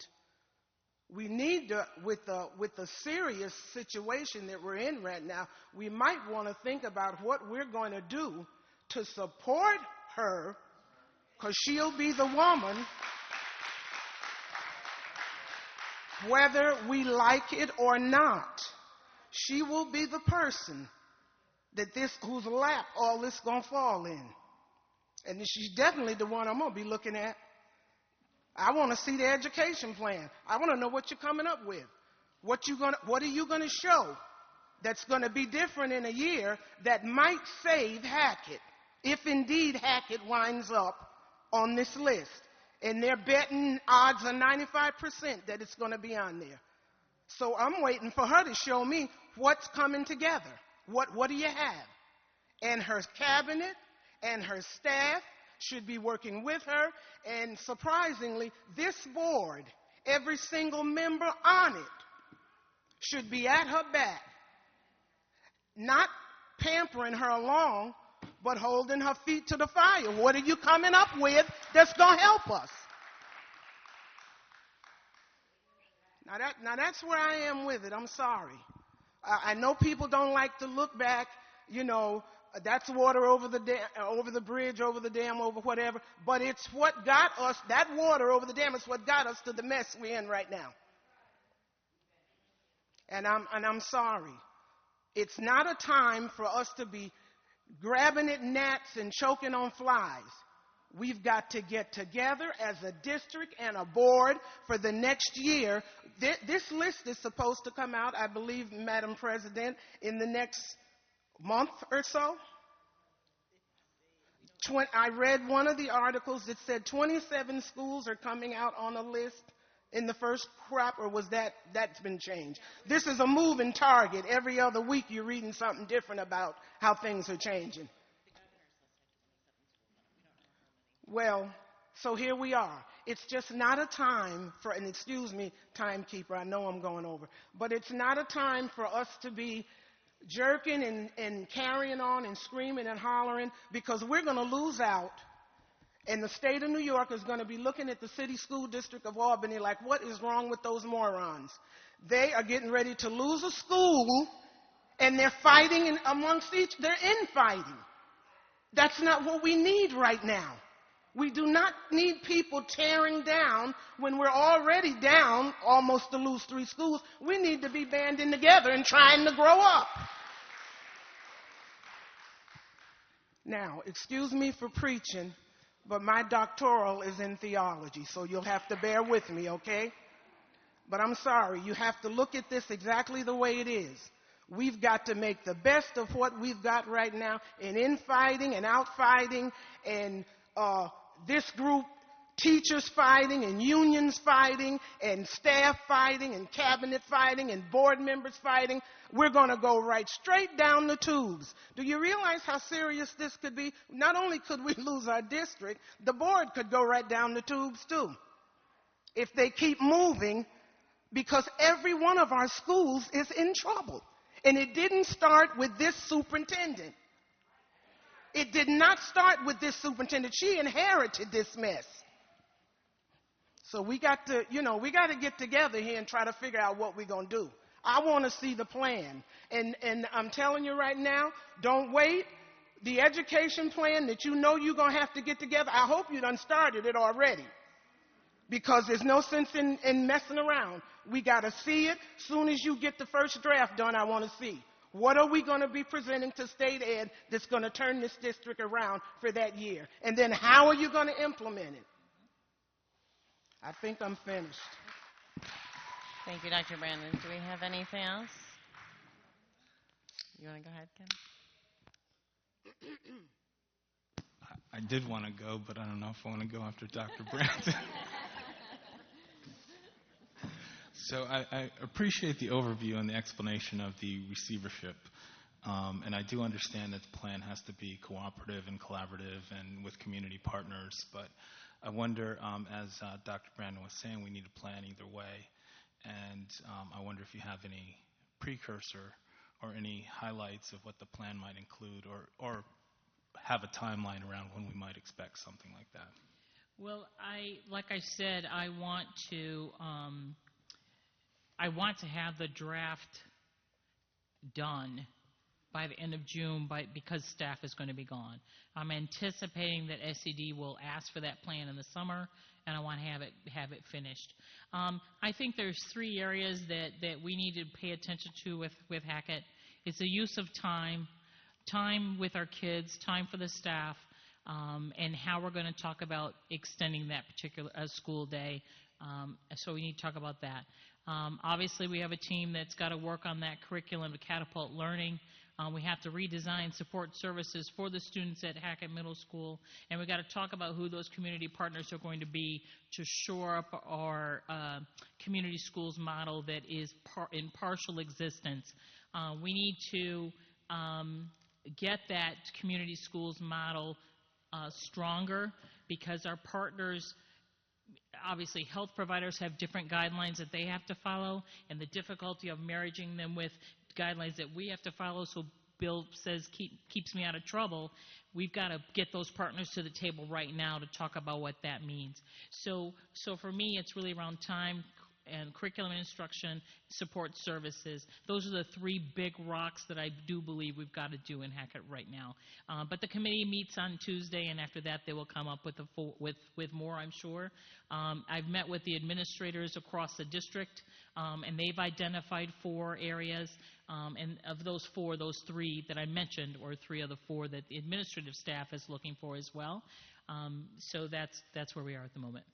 We need to, with the serious situation that we're in right now, we might want to think about what we're going to do to support her, because she'll be the woman, whether we like it or not. She will be the person whose lap all this gonna fall in. And she's definitely the one I'm gonna be looking at. I want to see the education plan. I want to know what you're coming up with. What are you gonna show that's gonna be different in a year that might save Hackett, if indeed Hackett winds up on this list. And they're betting odds are 95% that it's gonna be on there. So I'm waiting for her to show me what's coming together. What do you have? And her cabinet and her staff should be working with her. And surprisingly, this board, every single member on it, should be at her back, not pampering her along, but holding her feet to the fire. What are you coming up with that's going to help us? Now that's where I am with it. I'm sorry. I know people don't like to look back, that's water over the bridge, over the dam, over whatever, but it's what got us, that water over the dam is what got us to the mess we're in right now. And I'm sorry. It's not a time for us to be grabbing at gnats and choking on flies. We've got to get together as a district and a board for the next year. This list is supposed to come out, I believe, Madam President, in the next month or so. I read one of the articles that said 27 schools are coming out on a list in the first crop, or was that's been changed? This is a moving target. Every other week you're reading something different about how things are changing. Well, so here we are. It's just not a time for, and excuse me, timekeeper, I know I'm going over, but it's not a time for us to be jerking and carrying on and screaming and hollering, because we're going to lose out, and the state of New York is going to be looking at the city school district of Albany like, what is wrong with those morons? They are getting ready to lose a school, and they're fighting amongst they're infighting. That's not what we need right now. We do not need people tearing down when we're already down almost to lose 3 schools. We need to be banding together and trying to grow up. Now, excuse me for preaching, but my doctoral is in theology, so you'll have to bear with me, okay? But I'm sorry, you have to look at this exactly the way it is. We've got to make the best of what we've got right now, and infighting and outfighting and this group, teachers fighting and unions fighting and staff fighting and cabinet fighting and board members fighting. We're going to go right straight down the tubes. Do you realize how serious this could be? Not only could we lose our district, the board could go right down the tubes too if they keep moving, because every one of our schools is in trouble. And it didn't start with this superintendent. It did not start with this superintendent. She inherited this mess. So we got to get together here and try to figure out what we're going to do. I want to see the plan. And I'm telling you right now, don't wait. The education plan that you're going to have to get together, I hope you done started it already, because there's no sense in messing around. We got to see it. Soon as you get the first draft done, I want to see. What are we going to be presenting to state ed that's going to turn this district around for that year? And then how are you going to implement it? I think I'm finished. Thank you, Dr. Brandon. Do we have anything else? You want to go ahead, Ken? I did want to go, but I don't know if I want to go after Dr. Brandon. So I appreciate the overview and the explanation of the receivership. And I do understand that the plan has to be cooperative and collaborative and with community partners. But I wonder, as Dr. Brandon was saying, we need a plan either way. And I wonder if you have any precursor or any highlights of what the plan might include, or have a timeline around when we might expect something like that. Well, like I said, I want to I want to have the draft done by the end of June because staff is going to be gone. I'm anticipating that SED will ask for that plan in the summer, and I want to have it finished. I think there's 3 areas that we need to pay attention to with Hackett. It's the use of time with our kids, time for the staff, and how we're going to talk about extending that particular school day. So we need to talk about that. Obviously, we have a team that's got to work on that curriculum to catapult learning. We have to redesign support services for the students at Hackett Middle School, and we've got to talk about who those community partners are going to be to shore up our community schools model that is in partial existence. We need to get that community schools model stronger, because our partners, obviously health providers, have different guidelines that they have to follow, and the difficulty of marrying them with guidelines that we have to follow, so Bill says keeps me out of trouble. We've got to get those partners to the table right now to talk about what that means. So for me, it's really around time and curriculum and instruction, support services. Those are the 3 big rocks that I do believe we've got to do in Hackett right now. But the committee meets on Tuesday, and after that they will come up with more, I'm sure. I've met with the administrators across the district, and they've identified 4 areas. And of those 4, those 3 that I mentioned are 3 of the 4 that the administrative staff is looking for as well. So that's where we are at the moment.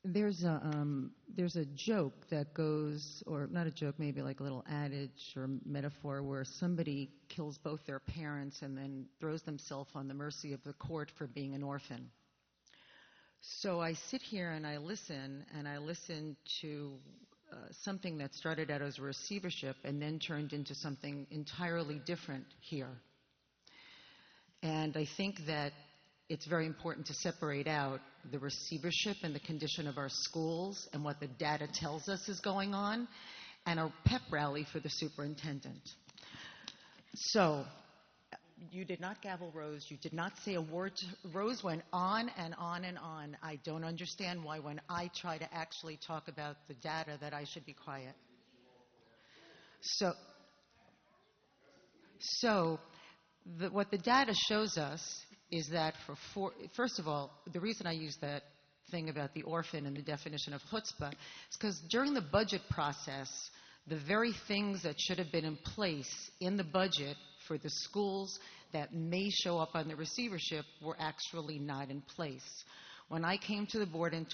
There's a joke that goes, or not a joke, maybe like a little adage or metaphor, where somebody kills both their parents and then throws themselves on the mercy of the court for being an orphan. So I sit here and I listen to something that started out as a receivership and then turned into something entirely different here. And I think that it's very important to separate out the receivership and the condition of our schools and what the data tells us is going on, and a pep rally for the superintendent. So, you did not gavel Rose. You did not say a word. Rose went on and on and on. I don't understand why when I try to actually talk about the data that I should be quiet. What the data shows us is that first of all, the reason I use that thing about the orphan and the definition of chutzpah is because during the budget process, the very things that should have been in place in the budget for the schools that may show up on the receivership were actually not in place. When I came to the board and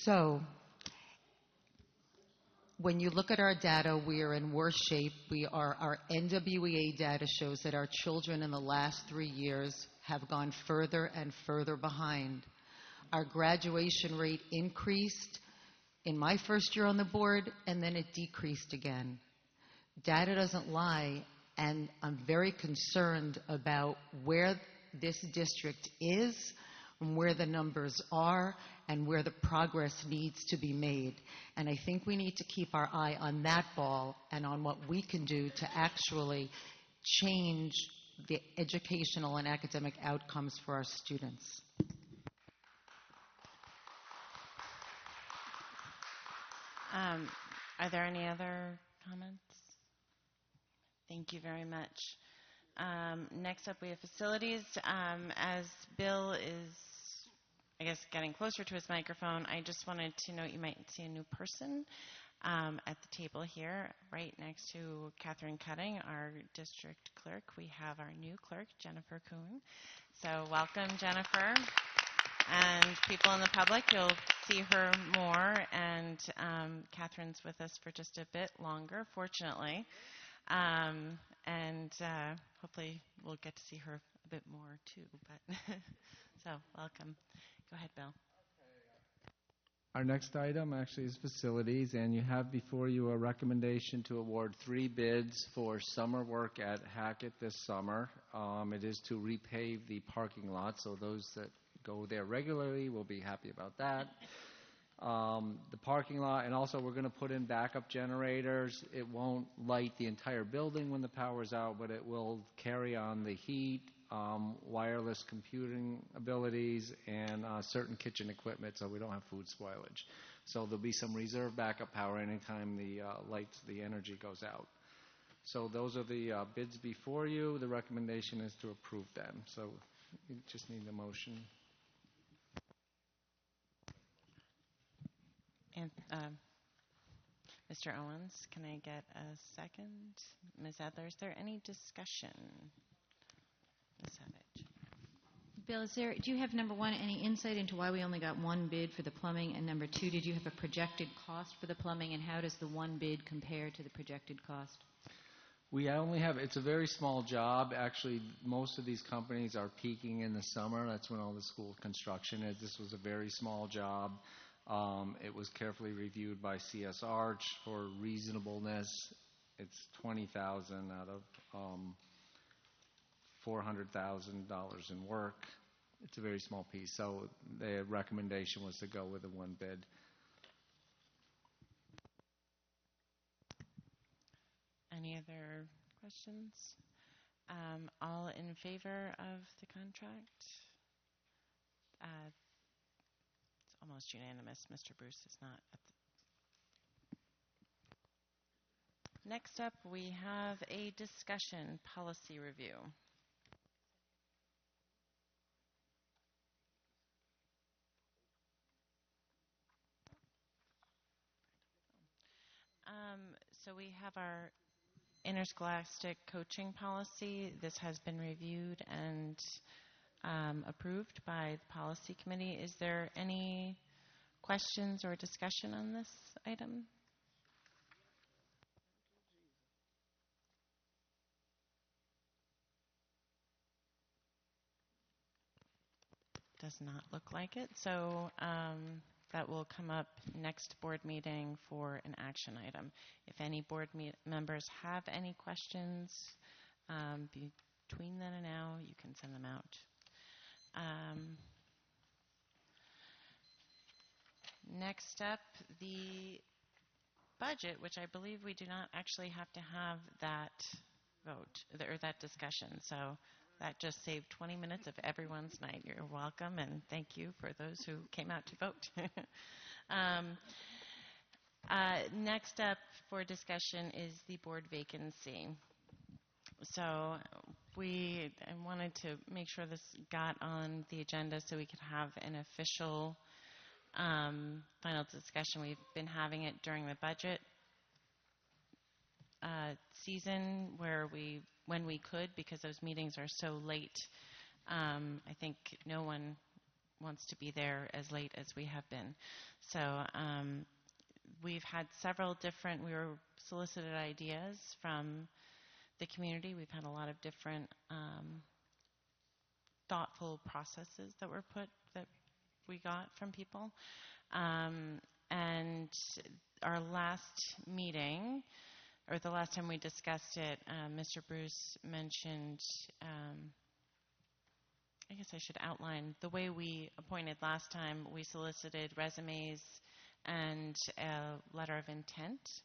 So, when you look at our data, we are in worse shape. Our NWEA data shows that our children in the last 3 years have gone further and further behind. Our graduation rate increased in my first year on the board, and then it decreased again. Data doesn't lie, and I'm very concerned about where this district is, and where the numbers are, and where the progress needs to be made. And I think we need to keep our eye on that ball and on what we can do to actually change the educational and academic outcomes for our students. Are there any other comments? Thank you very much. Next up, we have facilities. As Bill is, I guess, getting closer to his microphone, I just wanted to note you might see a new person at the table here, right next to Catherine Cutting, our district clerk. We have our new clerk, Jennifer Kuhn. So welcome, Jennifer. And people in the public, you'll see her more. And Catherine's with us for just a bit longer, fortunately. And hopefully we'll get to see her a bit more, too. But so welcome. Go ahead, Bill. Our next item actually is facilities, and you have before you a recommendation to award 3 bids for summer work at Hackett this summer. It is to repave the parking lot, so those that go there regularly will be happy about that. The parking lot, and also we're going to put in backup generators. It won't light the entire building when the power's out, but it will carry on the heat, wireless computing abilities, and certain kitchen equipment so we don't have food spoilage. So there'll be some reserve backup power anytime the energy goes out. So those are the bids before you. The recommendation is to approve them. So you just need a motion. And Mr. Owens, can I get a second? Ms. Adler, is there any discussion? Ms. Savage. Bill, do you have, number one, any insight into why we only got 1 bid for the plumbing? And number 2, did you have a projected cost for the plumbing, and how does the 1 bid compare to the projected cost? We only have, it's a very small job. Actually, most of these companies are peaking in the summer. That's when all the school construction is. This was a very small job. It was carefully reviewed by CS Arch for reasonableness. It's $20,000 out of $400,000 in work. It's a very small piece. So the recommendation was to go with a 1 bid. Any other questions? All in favor of the contract? It's almost unanimous. Mr. Bruce is not at the... Next up, we have a discussion policy review. So we have our interscholastic coaching policy. This has been reviewed and approved by the policy committee. Is there any questions or discussion on this item? Does not look like it. So that will come up next board meeting for an action item. If any board members have any questions between then and now, you can send them out. Next up, the budget, which I believe we do not actually have to have that vote or that discussion. So that just saved 20 minutes of everyone's night. You're welcome, and thank you for those who came out to vote. Next up for discussion is the board vacancy. So I wanted to make sure this got on the agenda so we could have an official final discussion. We've been having it during the budget season when we could, because those meetings are so late. I think no one wants to be there as late as we have been. So we've had several different, we were solicited ideas from the community. We've had a lot of different thoughtful processes that we got from people. And our last meeting, or the last time we discussed it, Mr. Bruce mentioned, I guess I should outline the way we appointed last time. We solicited resumes and a letter of intent.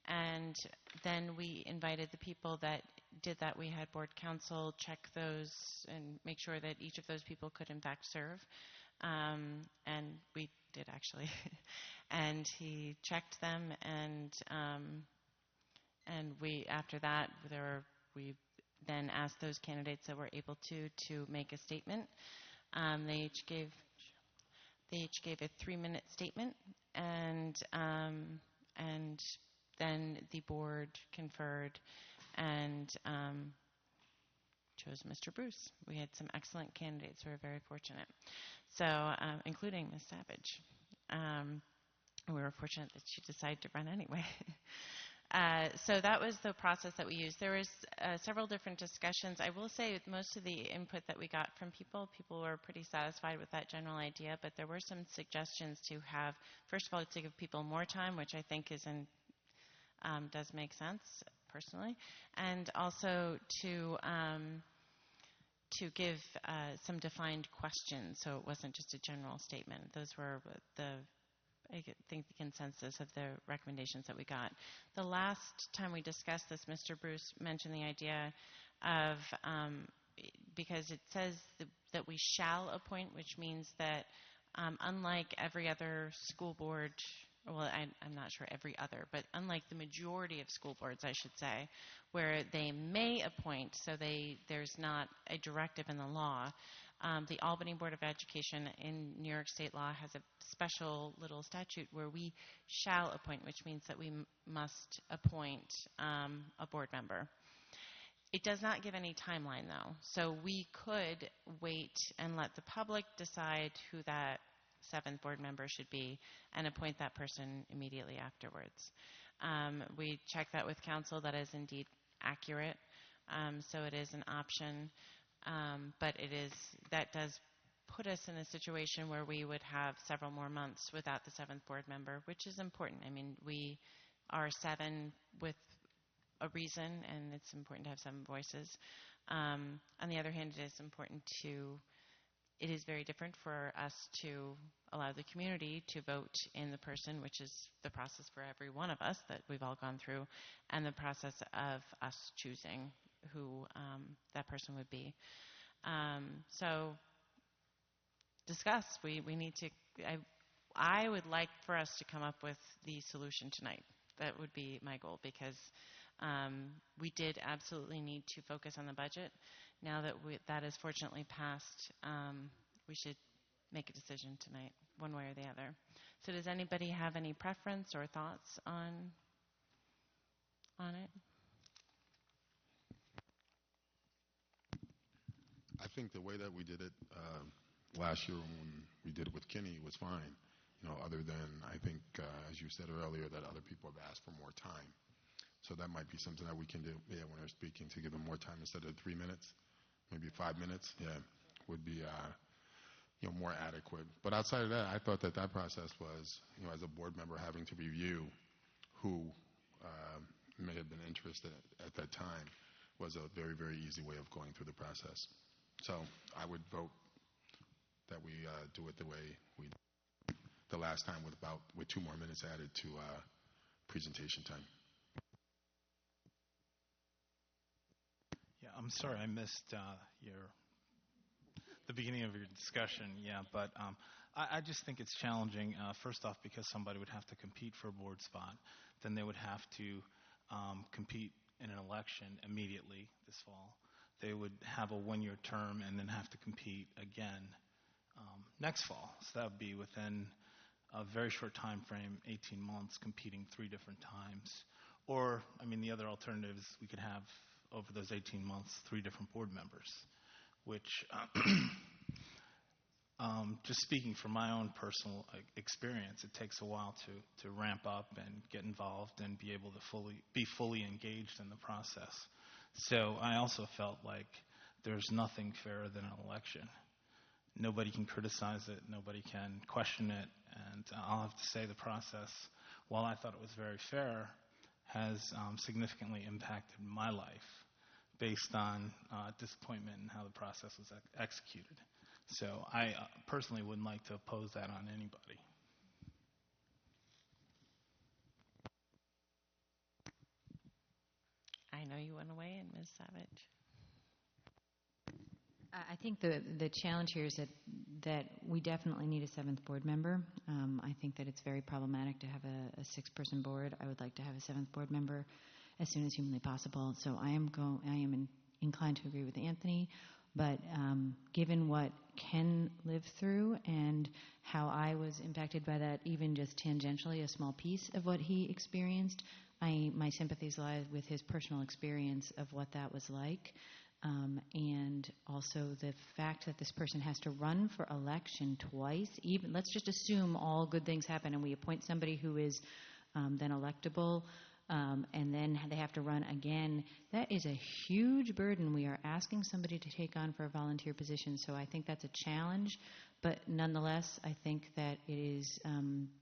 And then we invited the people that did that. We had board counsel check those and make sure that each of those people could in fact serve. And we did actually. And he checked them, and we, after that, we then asked those candidates that were able to make a statement. They each gave a 3-minute statement, and then the board conferred and chose Mr. Bruce. We had some excellent candidates. We were very fortunate. So, including Ms. Savage. We were fortunate that she decided to run anyway. So that was the process that we used. There was several different discussions. I will say most of the input that we got from people were pretty satisfied with that general idea, but there were some suggestions to have, first of all, to give people more time, which I think does make sense personally, and also to give some defined questions, so it wasn't just a general statement. Those were I think the consensus of the recommendations that we got. The last time we discussed this, Mr. Bruce mentioned the idea of, because it says that we shall appoint, which means that unlike every other school board, well, I'm not sure every other, but unlike the majority of school boards, I should say, where they may appoint, so there's not a directive in the law, the Albany Board of Education in New York State law has a special little statute where we shall appoint, which means that we must appoint a board member. It does not give any timeline, though, so we could wait and let the public decide who that seventh board member should be and appoint that person immediately afterwards. We checked that with council. That is indeed accurate, so it is an option. But that does put us in a situation where we would have several more months without the seventh board member, which is important. I mean, we are 7 with a reason, and it's important to have 7 voices. On the other hand, it is very different for us to allow the community to vote in the person, which is the process for every one of us that we've all gone through, and the process of us choosing who that person would be. So discuss. We need to, I would like for us to come up with the solution tonight. That would be my goal, because we did absolutely need to focus on the budget. Now that that is fortunately passed, we should make a decision tonight, one way or the other. So does anybody have any preference or thoughts on it? I think the way that we did it last year when we did it with Kinney was fine. Other than I think, as you said earlier, that other people have asked for more time. So that might be something that we can do. Yeah, when they're speaking, to give them more time instead of 3 minutes, maybe 5 minutes. Yeah, would be more adequate. But outside of that, I thought that process was, as a board member, having to review who may have been interested at that time was a very, very easy way of going through the process. So I would vote that we do it the way we did the last time, with 2 more minutes added to presentation time. Yeah, I'm sorry I missed the beginning of your discussion. Yeah, but I just think it's challenging. First off, because somebody would have to compete for a board spot, then they would have to compete in an election immediately this fall. They would have a 1-year term and then have to compete again next fall. So that would be within a very short time frame, 18 months, competing 3 different times. Or, the other alternative is we could have, over those 18 months, 3 different board members, which, just speaking from my own personal experience, it takes a while to ramp up and get involved and be able to be fully engaged in the process. So I also felt like there's nothing fairer than an election. Nobody can criticize it, nobody can question it, and I'll have to say the process, while I thought it was very fair, has significantly impacted my life based on disappointment in how the process was executed. So I personally wouldn't like to oppose that on anybody. I know you want to weigh in, Ms. Savage. I think the challenge here is that we definitely need a 7th board member. I think that it's very problematic to have a 6-person board. I would like to have a 7th board member as soon as humanly possible. So I am inclined to agree with Anthony, but given what Ken lived through and how I was impacted by that, even just tangentially, a small piece of what he experienced, my sympathies lie with his personal experience of what that was like. And also the fact that this person has to run for election twice. Even let's just assume all good things happen and we appoint somebody who is then electable. and then they have to run again. That is a huge burden we are asking somebody to take on for a volunteer position. So I think that's a challenge, but nonetheless, I think that it is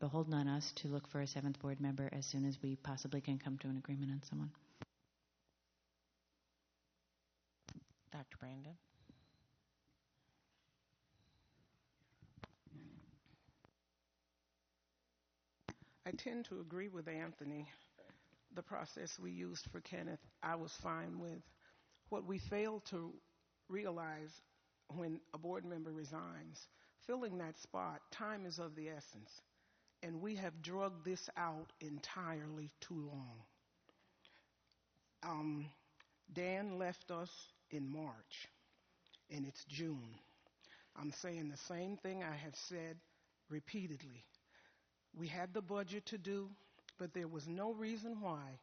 beholden on us to look for a 7th board member as soon as we possibly can come to an agreement on someone. Dr. Brandon? I tend to agree with Anthony. The process we used for Kenneth, I was fine with. What we failed to realize when a board member resigns, filling that spot, time is of the essence. And we have drugged this out entirely too long. Dan left us in March, and it's June. I'm saying the same thing I have said repeatedly. We had the budget to do, but there was no reason why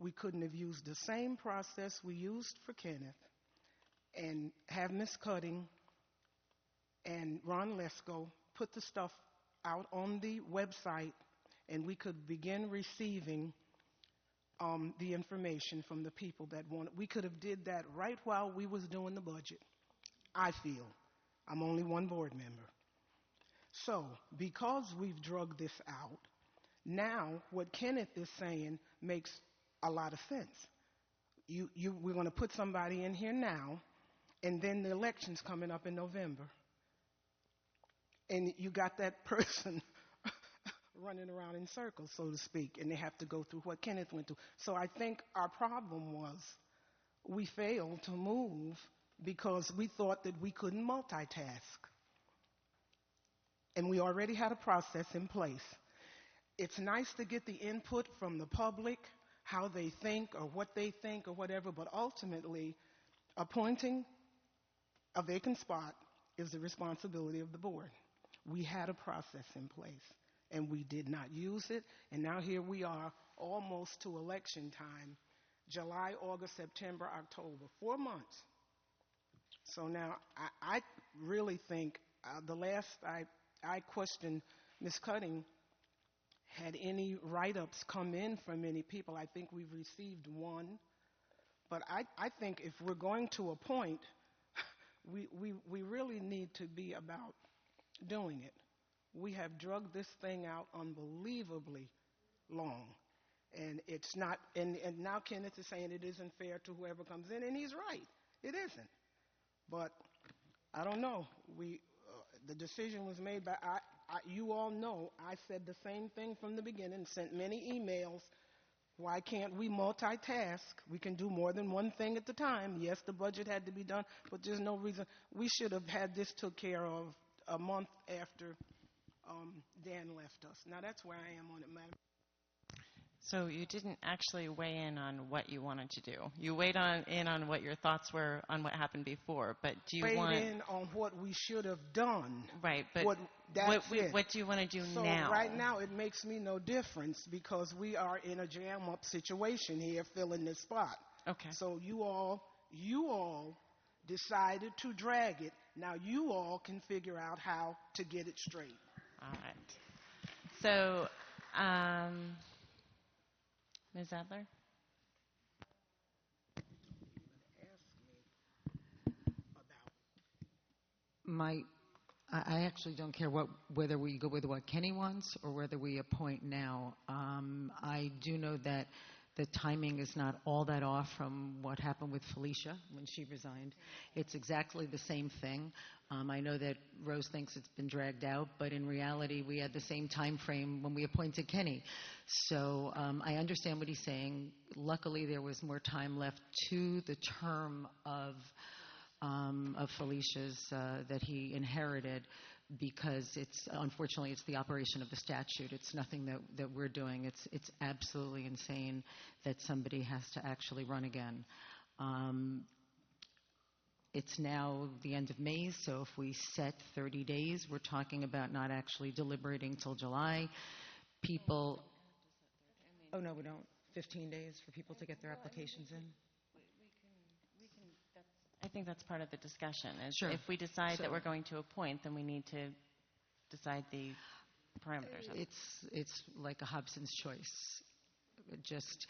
we couldn't have used the same process we used for Kenneth and have Ms. Cutting and Ron Lesko put the stuff out on the website, and we could begin receiving the information from the people that wanted. We could have did that right while we was doing the budget, I feel. I'm only one board member. So, because we've drugged this out, now what Kenneth is saying makes a lot of sense. We're going to put somebody in here now, and then the election's coming up in November. And you got that person running around in circles, so to speak, and they have to go through what Kenneth went through. So I think our problem was we failed to move because we thought that we couldn't multitask. And we already had a process in place. It's nice to get the input from the public, how they think or what they think or whatever, but ultimately, appointing a vacant spot is the responsibility of the board. We had a process in place, and we did not use it, and now here we are almost to election time, July, August, September, October, 4 months. So now I really think the last I questioned Ms. Cutting, had any write-ups come in from any people. I think we've received one. But I think if we're going to appoint, we really need to be about doing it. We have drugged this thing out unbelievably long. And it's not, and now Kenneth is saying it isn't fair to whoever comes in, and he's right. It isn't. But I don't know. The decision was made by, you all know, I said the same thing from the beginning, sent many emails. Why can't we multitask? We can do more than one thing at the time. Yes, the budget had to be done, but there's no reason. We should have had this took care of a month after Dan left us. Now, that's where I am on it, Madam. So you didn't actually weigh in on what you wanted to do. You weighed in on what your thoughts were on what happened before, but do you want... Weighed in on what we should have done. Right, but what do you want to do now? So right now it makes me no difference because we are in a jam-up situation here filling this spot. Okay. So you all decided to drag it. Now you all can figure out how to get it straight. All right. So... Ms. Adler? I actually don't care whether we go with what Kenny wants or whether we appoint now. I do know that the timing is not all that off from what happened with Felicia when she resigned. It's exactly the same thing. I know that Rose thinks it's been dragged out, but in reality, we had the same time frame when we appointed Kenny. So I understand what he's saying. Luckily, there was more time left to the term of Felicia's that he inherited, because unfortunately it's the operation of the statute. It's nothing that we're doing. It's absolutely insane that somebody has to actually run again. It's now the end of May, so if we set 30 days, we're talking about not actually deliberating till July. People... Oh, no, we don't. 15 days for people to get their applications in? I think that's part of the discussion. Sure. If we decide that we're going to appoint, then we need to decide the parameters of it. It's like a Hobson's choice. just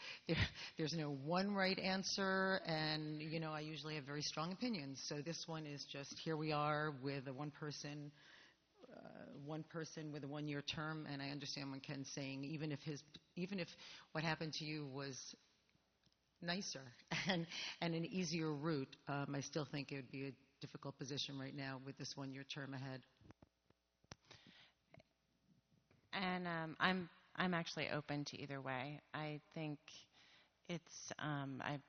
there's no one right answer, and I usually have very strong opinions. So this one is just here we are with a one person with a 1-year term, and I understand what Ken's saying. Even if what happened to you was nicer and an easier route, I still think it would be a difficult position right now with this 1-year term ahead. And I'm actually open to either way. I think it's I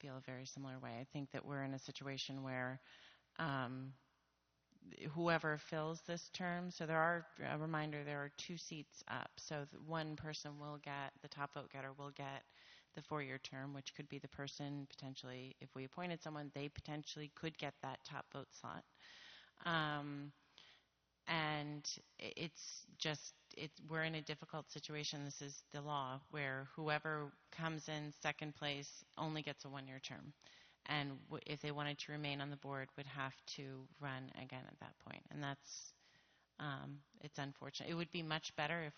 feel a very similar way. I think that we're in a situation where whoever fills this term, so a reminder, there are 2 seats up. So one person will get, the top vote getter will get the 4-year term, which could be the person potentially, if we appointed someone, they potentially could get that top vote slot. And we're in a difficult situation. This is the law, where whoever comes in second place only gets a 1-year term. And if they wanted to remain on the board, would have to run again at that point. And that's, it's unfortunate. It would be much better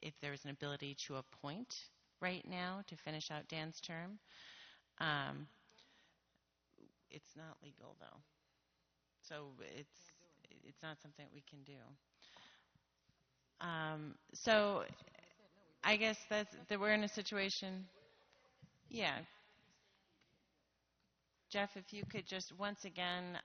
if there was an ability to appoint right now to finish out Dan's term. It's not legal, though. So it's not something we can do. So I guess that we're in a situation. Yeah. Jeff, if you could just once again.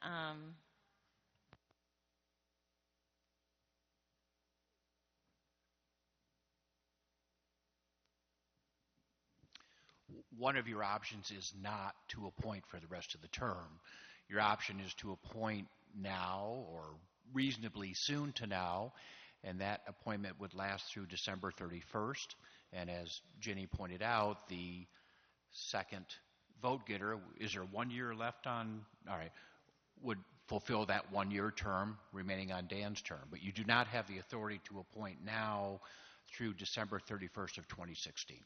One of your options is not to appoint for the rest of the term. Your option is to appoint now or reasonably soon to now, and that appointment would last through December 31st. And as Ginny pointed out, the second vote getter, is there 1 year left on? All right, would fulfill that 1-year term remaining on Dan's term. But you do not have the authority to appoint now through December 31st of 2016.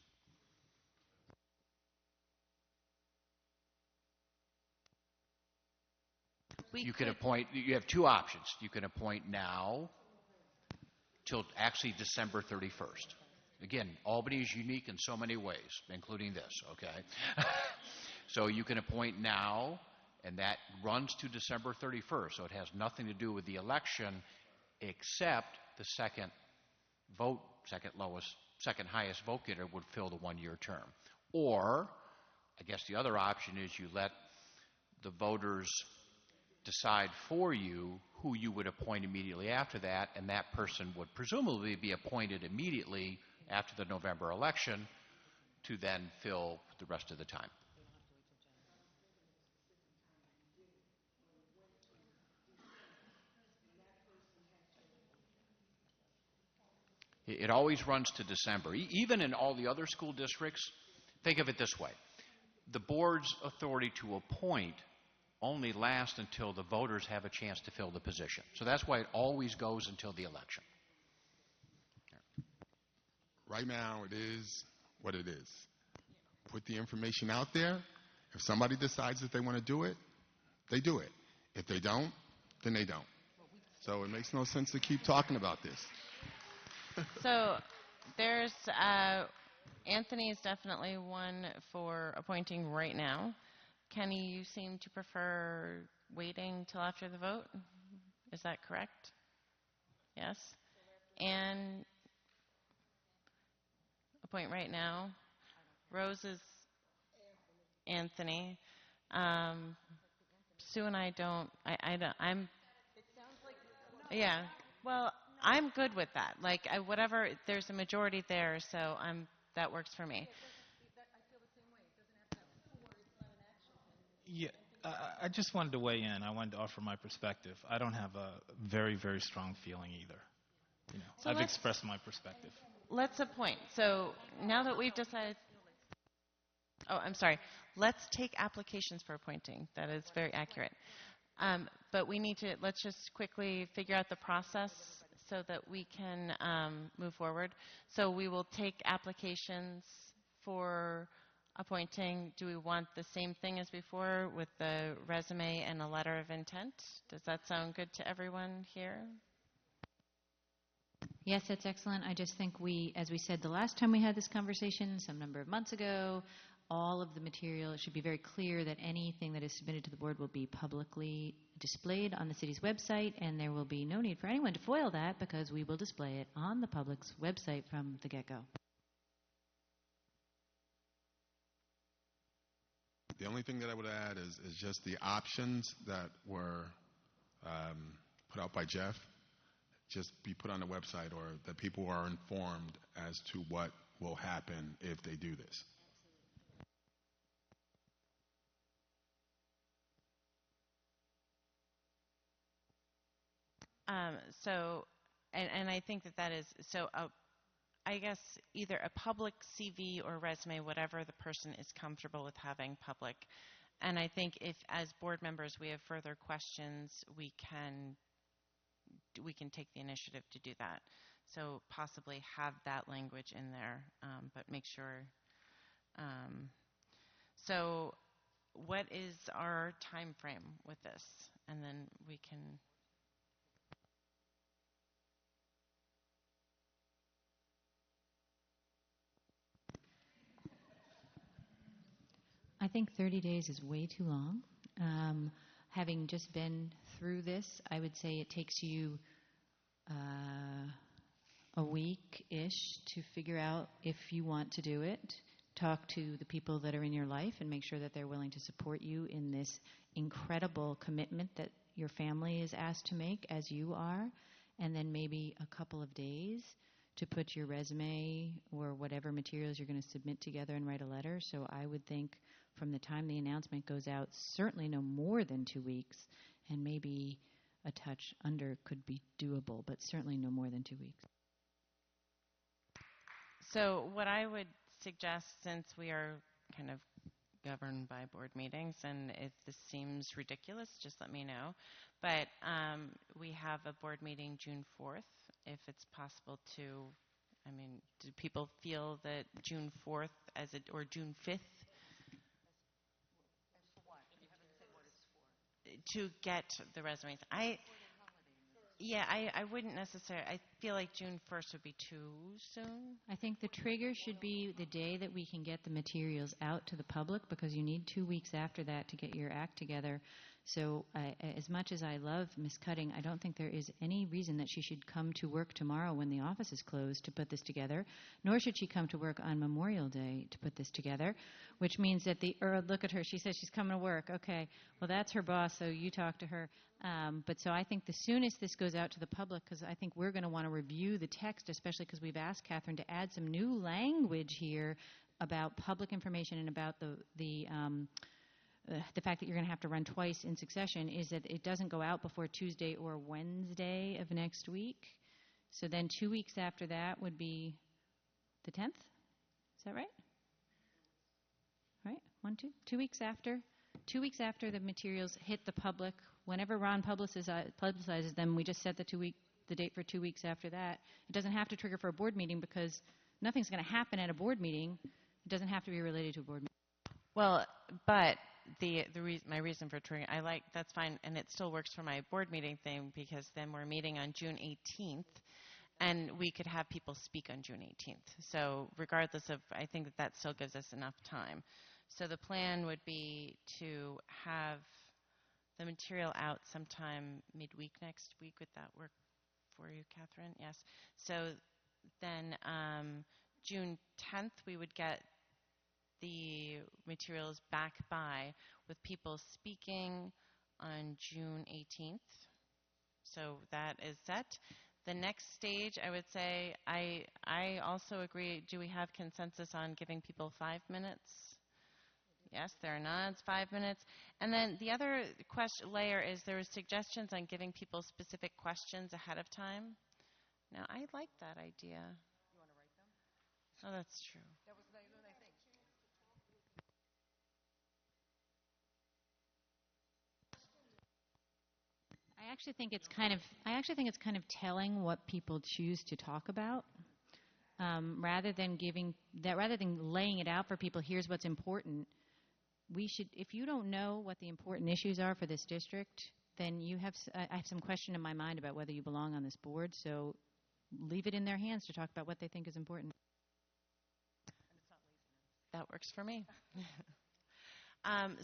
You can appoint, you have 2 options. You can appoint now till actually December 31st. Again, Albany is unique in so many ways, including this, okay? So you can appoint now, and that runs to December 31st. So it has nothing to do with the election, except the second highest vote getter would fill the 1-year term. Or, I guess the other option is you let the voters decide for you who you would appoint immediately after that, and that person would presumably be appointed immediately after the November election to then fill the rest of the time. It always runs to December. Even in all the other school districts, think of it this way. The board's authority to appoint only lasts until the voters have a chance to fill the position. So that's why it always goes until the election. Right now, it is what it is. Put the information out there. If somebody decides that they want to do it, they do it. If they don't, then they don't. So it makes no sense to keep talking about this. So there's Anthony is definitely one for appointing right now. Kenny, you seem to prefer waiting till after the vote. Is that correct? Yes. And appoint right now. Rose is Anthony. Sue and I don't. I'm. Yeah. Well, I'm good with that. Like whatever. There's a majority there, so that works for me. Yeah, I just wanted to weigh in. I wanted to offer my perspective. I don't have a very, very strong feeling either. So I've expressed my perspective. Let's appoint. So now that we've decided. Oh, I'm sorry. Let's take applications for appointing. That is very accurate. But let's just quickly figure out the process so that we can move forward. So we will take applications for appointing. Do we want the same thing as before with the resume and a letter of intent? Does that sound good to everyone here? Yes, that's excellent. I just think as we said the last time we had this conversation, some number of months ago, all of the material, it should be very clear that anything that is submitted to the board will be publicly displayed on the city's website, and there will be no need for anyone to foil that because we will display it on the public's website from the get-go. The only thing that I would add is just the options that were put out by Jeff, just be put on the website, or that people are informed as to what will happen if they do this. And I think that is, so I guess either a public CV or resume, whatever the person is comfortable with having public. And I think if, as board members, we have further questions, we can take the initiative to do that. So possibly have that language in there, but make sure. So what is our time frame with this? And then we can. I think 30 days is way too long. Having just been through this, I would say it takes you a week-ish to figure out if you want to do it. Talk to the people that are in your life and make sure that they're willing to support you in this incredible commitment that your family is asked to make, as you are, and then maybe a couple of days to put your resume or whatever materials you're going to submit together and write a letter. So I would think from the time the announcement goes out, certainly no more than 2 weeks, and maybe a touch under could be doable, but certainly no more than 2 weeks. So what I would suggest, since we are kind of governed by board meetings, and if this seems ridiculous, just let me know. But we have a board meeting June 4th. If it's possible to, I mean, do people feel that June 4th or June 5th? To get the resumes. I wouldn't necessarily. I feel like June 1st would be too soon. I think the trigger should be the day that we can get the materials out to the public, because you need 2 weeks after that to get your act together. So as much as I love Ms. Cutting, I don't think there is any reason that she should come to work tomorrow when the office is closed to put this together, nor should she come to work on Memorial Day to put this together, which means that look at her, she says she's coming to work. Okay, well, that's her boss, so you talk to her. But so I think the soonest this goes out to the public, because I think we're going to want to review the text, especially because we've asked Catherine to add some new language here about public information and about the fact that you're going to have to run twice in succession, is that it doesn't go out before Tuesday or Wednesday of next week. So then 2 weeks after that would be the 10th. Is that right? Right? 2 weeks after. 2 weeks after the materials hit the public, whenever Ron publicizes them, we just set the date for 2 weeks after that. It doesn't have to trigger for a board meeting, because nothing's going to happen at a board meeting. It doesn't have to be related to a board meeting. Well, but my reason for triggering, that's fine, and it still works for my board meeting thing, because then we're meeting on June 18th, and we could have people speak on June 18th. So regardless of, I think that still gives us enough time. So the plan would be to have the material out sometime midweek next week. Would that work for you, Catherine? Yes. So then June 10th, we would get the materials back by, with people speaking on June 18th. So that is set. The next stage, I would say, I also agree. Do we have consensus on giving people 5 minutes? Yes, there are nods, 5 minutes. And then the other layer is there was suggestions on giving people specific questions ahead of time. Now, I like that idea. You want to write them? Oh, that's true. That was nice, I think. I actually think it's kind of telling what people choose to talk about, rather than laying it out for people. Here's what's important. If you don't know what the important issues are for this district, then I have some question in my mind about whether you belong on this board. So leave it in their hands to talk about what they think is important. That works for me.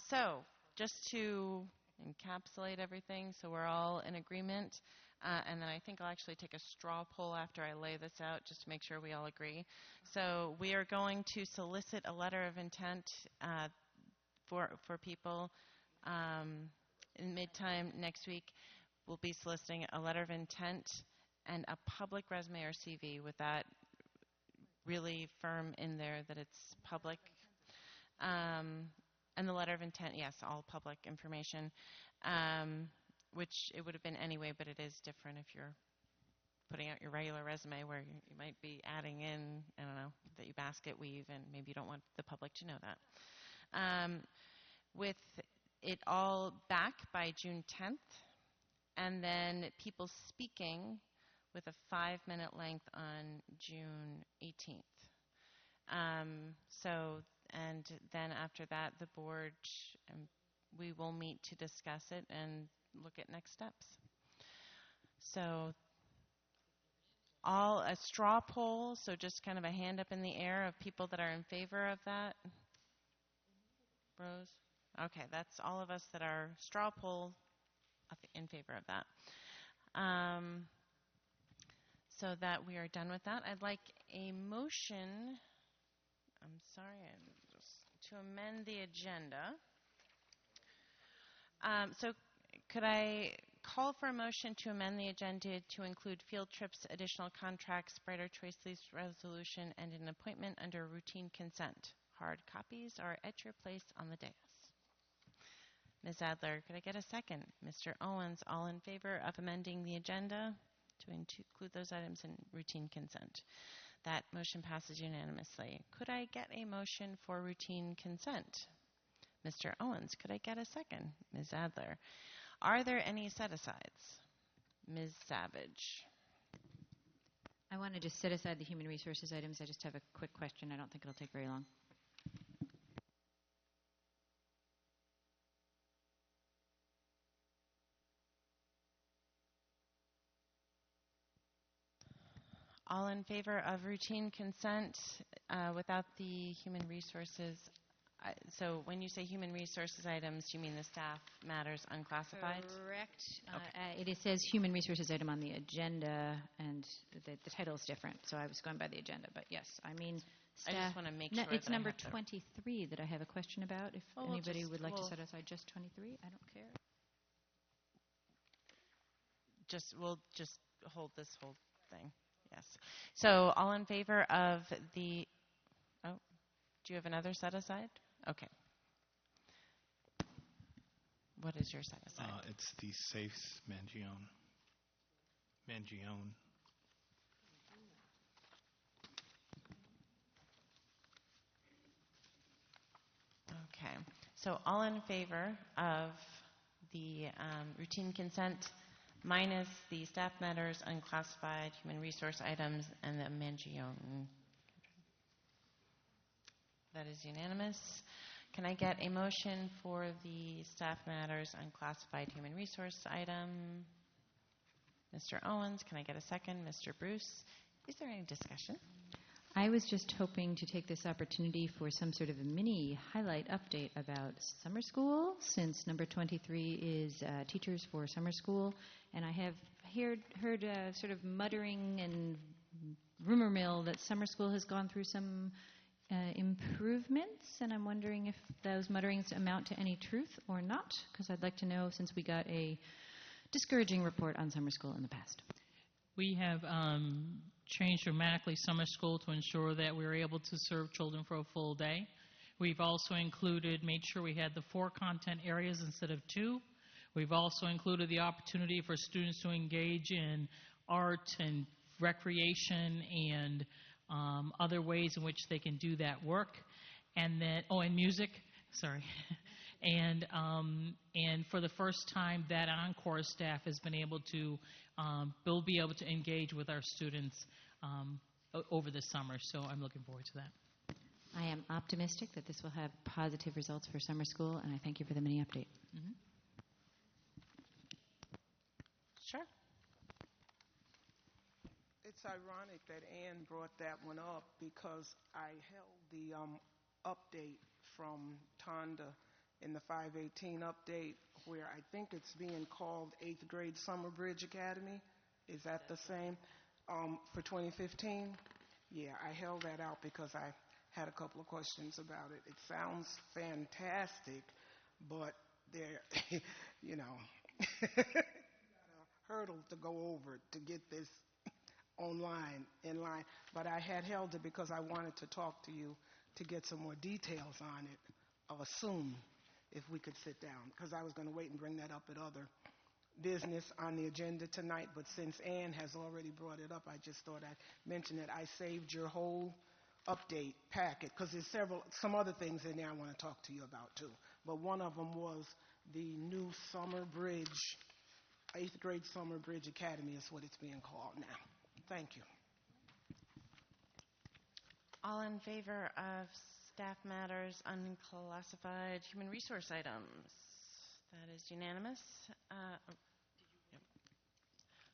So just to encapsulate everything so we're all in agreement, and then I think I'll actually take a straw poll after I lay this out just to make sure we all agree. So we are going to solicit a letter of intent for people in midtime next week. We'll be soliciting a letter of intent and a public resume or CV with that really firm in there that it's public. And the letter of intent, yes, all public information, which it would have been anyway, but it is different if you're putting out your regular resume where you might be adding in, I don't know, that you basket weave, and maybe you don't want the public to know that. With it all back by June 10th, and then people speaking with a 5-minute length on June 18th. And then after that, the board, we will meet to discuss it and look at next steps. So a straw poll, so just kind of a hand up in the air of people that are in favor of that. Rose? Okay, that's all of us that are straw poll in favor of that. So that we are done with that. I'd like a motion. I'm sorry, to amend the agenda. So could I call for a motion to amend the agenda to include field trips, additional contracts, brighter choice lease resolution, and an appointment under routine consent? Hard copies are at your place on the dais. Ms. Adler, could I get a second? Mr. Owens, all in favor of amending the agenda to include those items in routine consent? That motion passes unanimously. Could I get a motion for routine consent? Mr. Owens, could I get a second? Ms. Adler. Are there any set-asides? Ms. Savage. I want to just set aside the human resources items. I just have a quick question. I don't think it'll take very long. All in favor of routine consent without the human resources? So when you say human resources items, do you mean the staff matters unclassified? Correct. Okay. It says human resources item on the agenda, and the title is different, so I was going by the agenda. But yes, I mean staff. I just want to make sure it's that number 23 that I have a question about. If anybody would like to set aside just 23, I don't care. We'll just hold this whole thing. Yes. So all in favor of the, do you have another set aside? Okay. What is your set aside? It's the Safes Mangione. Okay. So all in favor of the routine consent minus the staff matters, unclassified, human resource items, and the Mangione. That is unanimous. Can I get a motion for the staff matters, unclassified, human resource item? Mr. Owens, can I get a second? Mr. Bruce, is there any discussion? I was just hoping to take this opportunity for some sort of a mini highlight update about summer school, since number 23 is teachers for summer school. And I have heard sort of muttering and rumor mill that summer school has gone through some improvements, and I'm wondering if those mutterings amount to any truth or not, because I'd like to know, since we got a discouraging report on summer school in the past. We have changed dramatically summer school to ensure that we were able to serve children for a full day. We've also made sure we had the 4 content areas instead of 2. We've also included the opportunity for students to engage in art and recreation and other ways in which they can do that work. And then, and music, sorry. And for the first time, that Encore staff has been able to, they'll be able to engage with our students over the summer. So I'm looking forward to that. I am optimistic that this will have positive results for summer school, and I thank you for the mini update. Mm-hmm. Sure. It's ironic that Ann brought that one up because I held the update from Tonda in the 518 update where I think it's being called 8th grade Summer Bridge Academy. Is that the same for 2015? Yeah, I held that out because I had a couple of questions about it. It sounds fantastic, but there, you know, hurdle to go over to get this online, in line. But I had held it because I wanted to talk to you to get some more details on it, soon, if we could sit down, because I was going to wait and bring that up at other business on the agenda tonight, but since Ann has already brought it up, I just thought I'd mention it. I saved your whole update packet, because there's some other things in there I want to talk to you about, too. But one of them was the new Summer Bridge, 8th grade Summer Bridge Academy is what it's being called now. Thank you. All in favor of staff matters, unclassified human resource items? That is unanimous.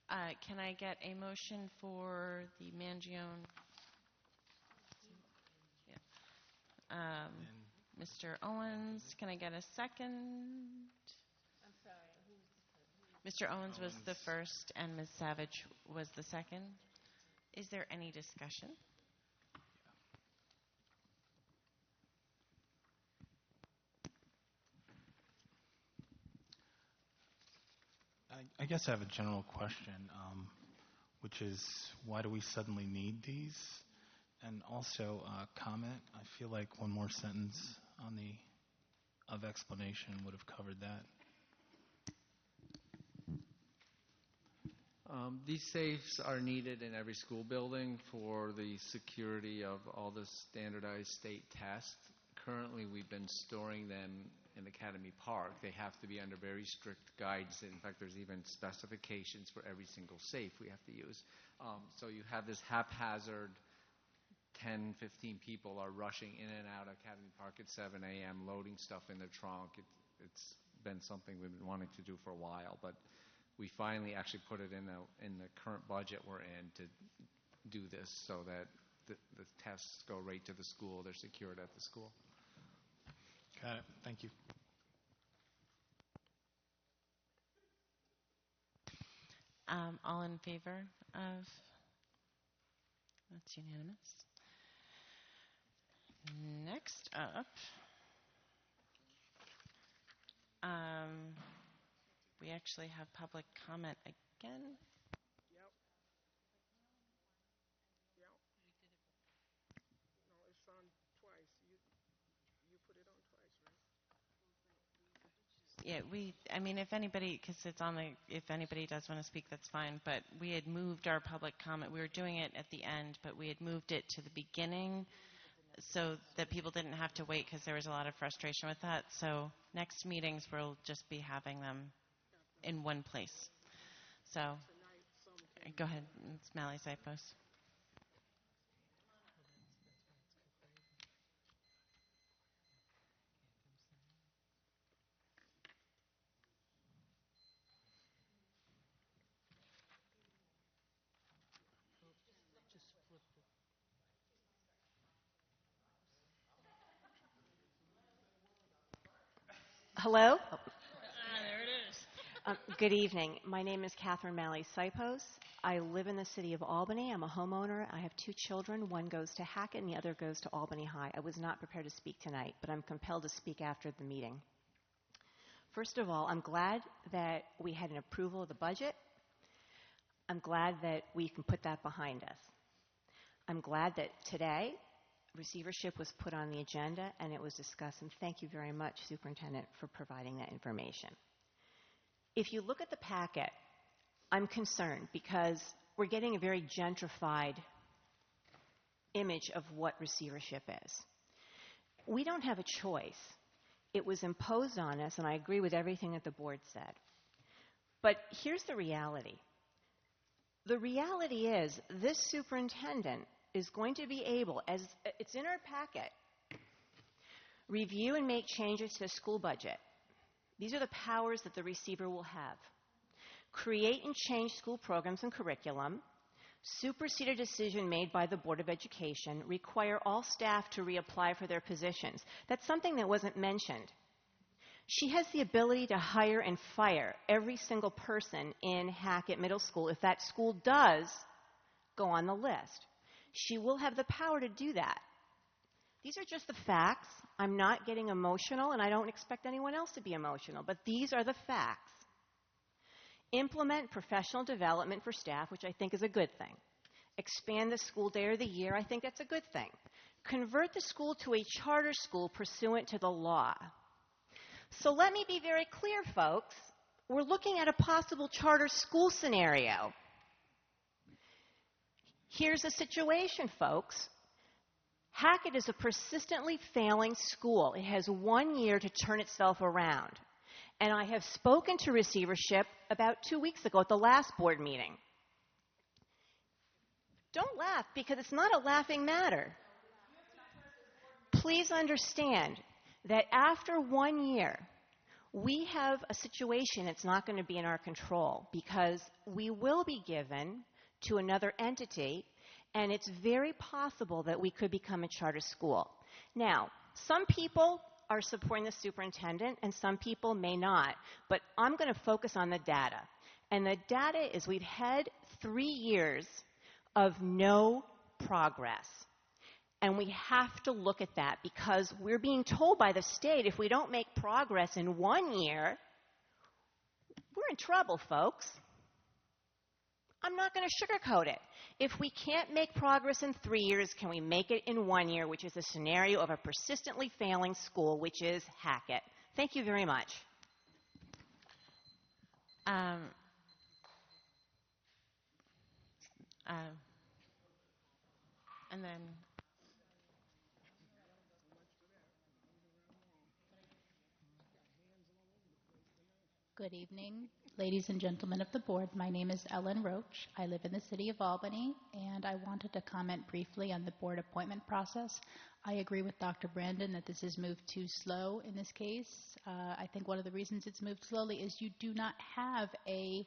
Can I get a motion for the Mangione? Yeah. Mr. Owens, can I get a second? I'm sorry. Mr. Owens was the first, and Ms. Savage was the second. Is there any discussion? I guess I have a general question, which is why do we suddenly need these? And also comment. I feel like one more sentence on the of explanation would have covered that. These safes are needed in every school building for the security of all the standardized state tests. Currently, we've been storing them in Academy Park. They have to be under very strict guidance. In fact, there's even specifications for every single safe we have to use. So you have this haphazard 10, 15 people are rushing in and out of Academy Park at 7 a.m., loading stuff in their trunk. It's been something we've been wanting to do for a while, but we finally actually put it in the current budget we're in to do this so that the tests go right to the school. They're secured at the school. Got it. Thank you. All in favor of? That's unanimous. Next up, we actually have public comment again. Yep. No, it's on twice. You put it on twice, right? Yeah, I mean, if anybody, because it's on the, if anybody does want to speak, that's fine, but we had moved our public comment. We were doing it at the end, but we had moved it to the beginning so that people didn't have to wait because there was a lot of frustration with that. So next meetings, we'll just be having them in one place. So go ahead, it's Mally Zipos. Hello? There it is. Good evening. My name is Catherine Malley-Sipos. I live in the city of Albany. I'm a homeowner. I have 2 children. One goes to Hackett and the other goes to Albany High. I was not prepared to speak tonight, but I'm compelled to speak after the meeting. First of all, I'm glad that we had an approval of the budget. I'm glad that we can put that behind us. I'm glad that today receivership was put on the agenda and it was discussed, and thank you very much, Superintendent, for providing that information. If you look at the packet, I'm concerned because we're getting a very gentrified image of what receivership is. We don't have a choice. It was imposed on us, and I agree with everything that the board said. But here's the reality. The reality is this superintendent is going to be able, as it's in our packet, review and make changes to the school budget. These are the powers that the receiver will have. Create and change school programs and curriculum, supersede a decision made by the Board of Education, require all staff to reapply for their positions. That's something that wasn't mentioned. She has the ability to hire and fire every single person in Hackett Middle School if that school does go on the list. She will have the power to do that. These are just the facts. I'm not getting emotional, and I don't expect anyone else to be emotional, but these are the facts. Implement professional development for staff, which I think is a good thing. Expand the school day or the year, I think that's a good thing. Convert the school to a charter school pursuant to the law. So let me be very clear, folks. We're looking at a possible charter school scenario. Here's the situation, folks. Hackett is a persistently failing school. It has 1 year to turn itself around. And I have spoken to receivership about 2 weeks ago at the last board meeting. Don't laugh, because it's not a laughing matter. Please understand that after 1 year, we have a situation that's not going to be in our control, because we will be given to another entity, and it's very possible that we could become a charter school. Now, some people are supporting the superintendent, and some people may not, but I'm going to focus on the data. And the data is we've had 3 years of no progress. And we have to look at that, because we're being told by the state if we don't make progress in 1 year, we're in trouble, folks. I'm not going to sugarcoat it. If we can't make progress in 3 years, can we make it in 1 year, which is a scenario of a persistently failing school, which is Hackett. Thank you very much. And then Good evening, ladies and gentlemen of the board. My name is Ellen Roach. I live in the city of Albany, and I wanted to comment briefly on the board appointment process. I agree with Dr. Brandon that this has moved too slow in this case. I think one of the reasons it's moved slowly is you do not have a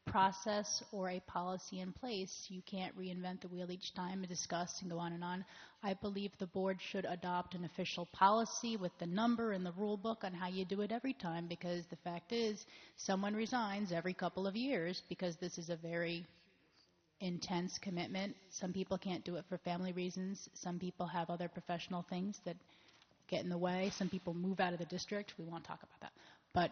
process or a policy in place. You can't reinvent the wheel each time and discuss and go on and on. I believe the board should adopt an official policy with the number and the rule book on how you do it every time, because the fact is someone resigns every couple of years, because this is a very intense commitment. Some people can't do it for family reasons. Some people have other professional things that get in the way. Some people move out of the district. We won't talk about that. But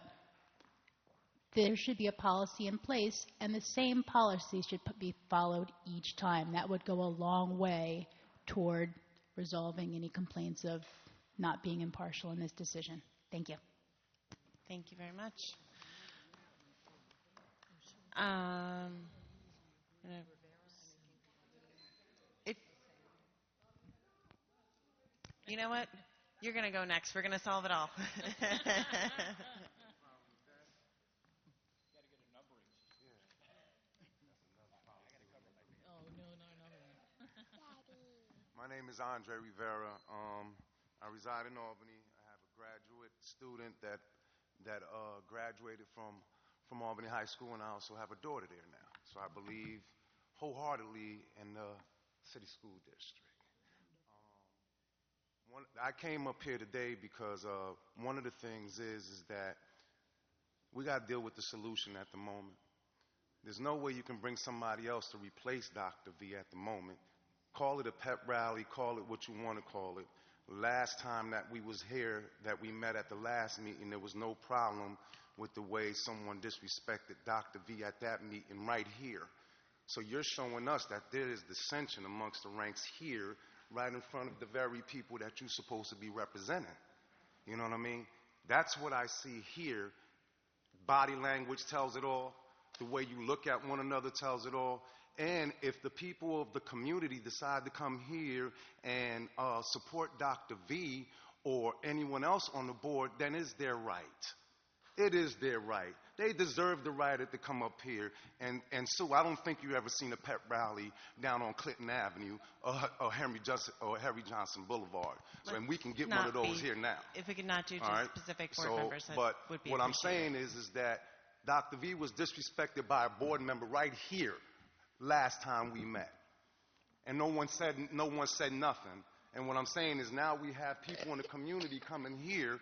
there should be a policy in place, and the same policy should be followed each time. That would go a long way toward resolving any complaints of not being impartial in this decision. Thank you. Thank you very much. You know what? You're going to go next. We're going to solve it all. My name is Andre Rivera. I reside in Albany. I have a graduate student that graduated from Albany High School, and I also have a daughter there now. So I believe wholeheartedly in the city school district. I came up here today because one of the things is that we got to deal with the solution at the moment. There's no way you can bring somebody else to replace Dr. V at the moment. Call it a pep rally, call it what you want to call it. Last time that we was here, that we met at the last meeting, there was no problem with the way someone disrespected Dr. V at that meeting right here. So you're showing us that there is dissension amongst the ranks here, right in front of the very people that you're supposed to be representing. You know what I mean? That's what I see here. Body language tells it all. The way you look at one another tells it all. And if the people of the community decide to come here and support Dr. V or anyone else on the board, then it's their right. It is their right. They deserve the right to come up here. And Sue, I don't think you ever seen a pep rally down on Clinton Avenue or Henry Johnson Boulevard. So, and we can get one of those here now. If we could not do just specific board members, that would be what I'm saying is that Dr. V was disrespected by a board member right here. last time we met. And no one said nothing. And what I'm saying is now we have people in the community coming here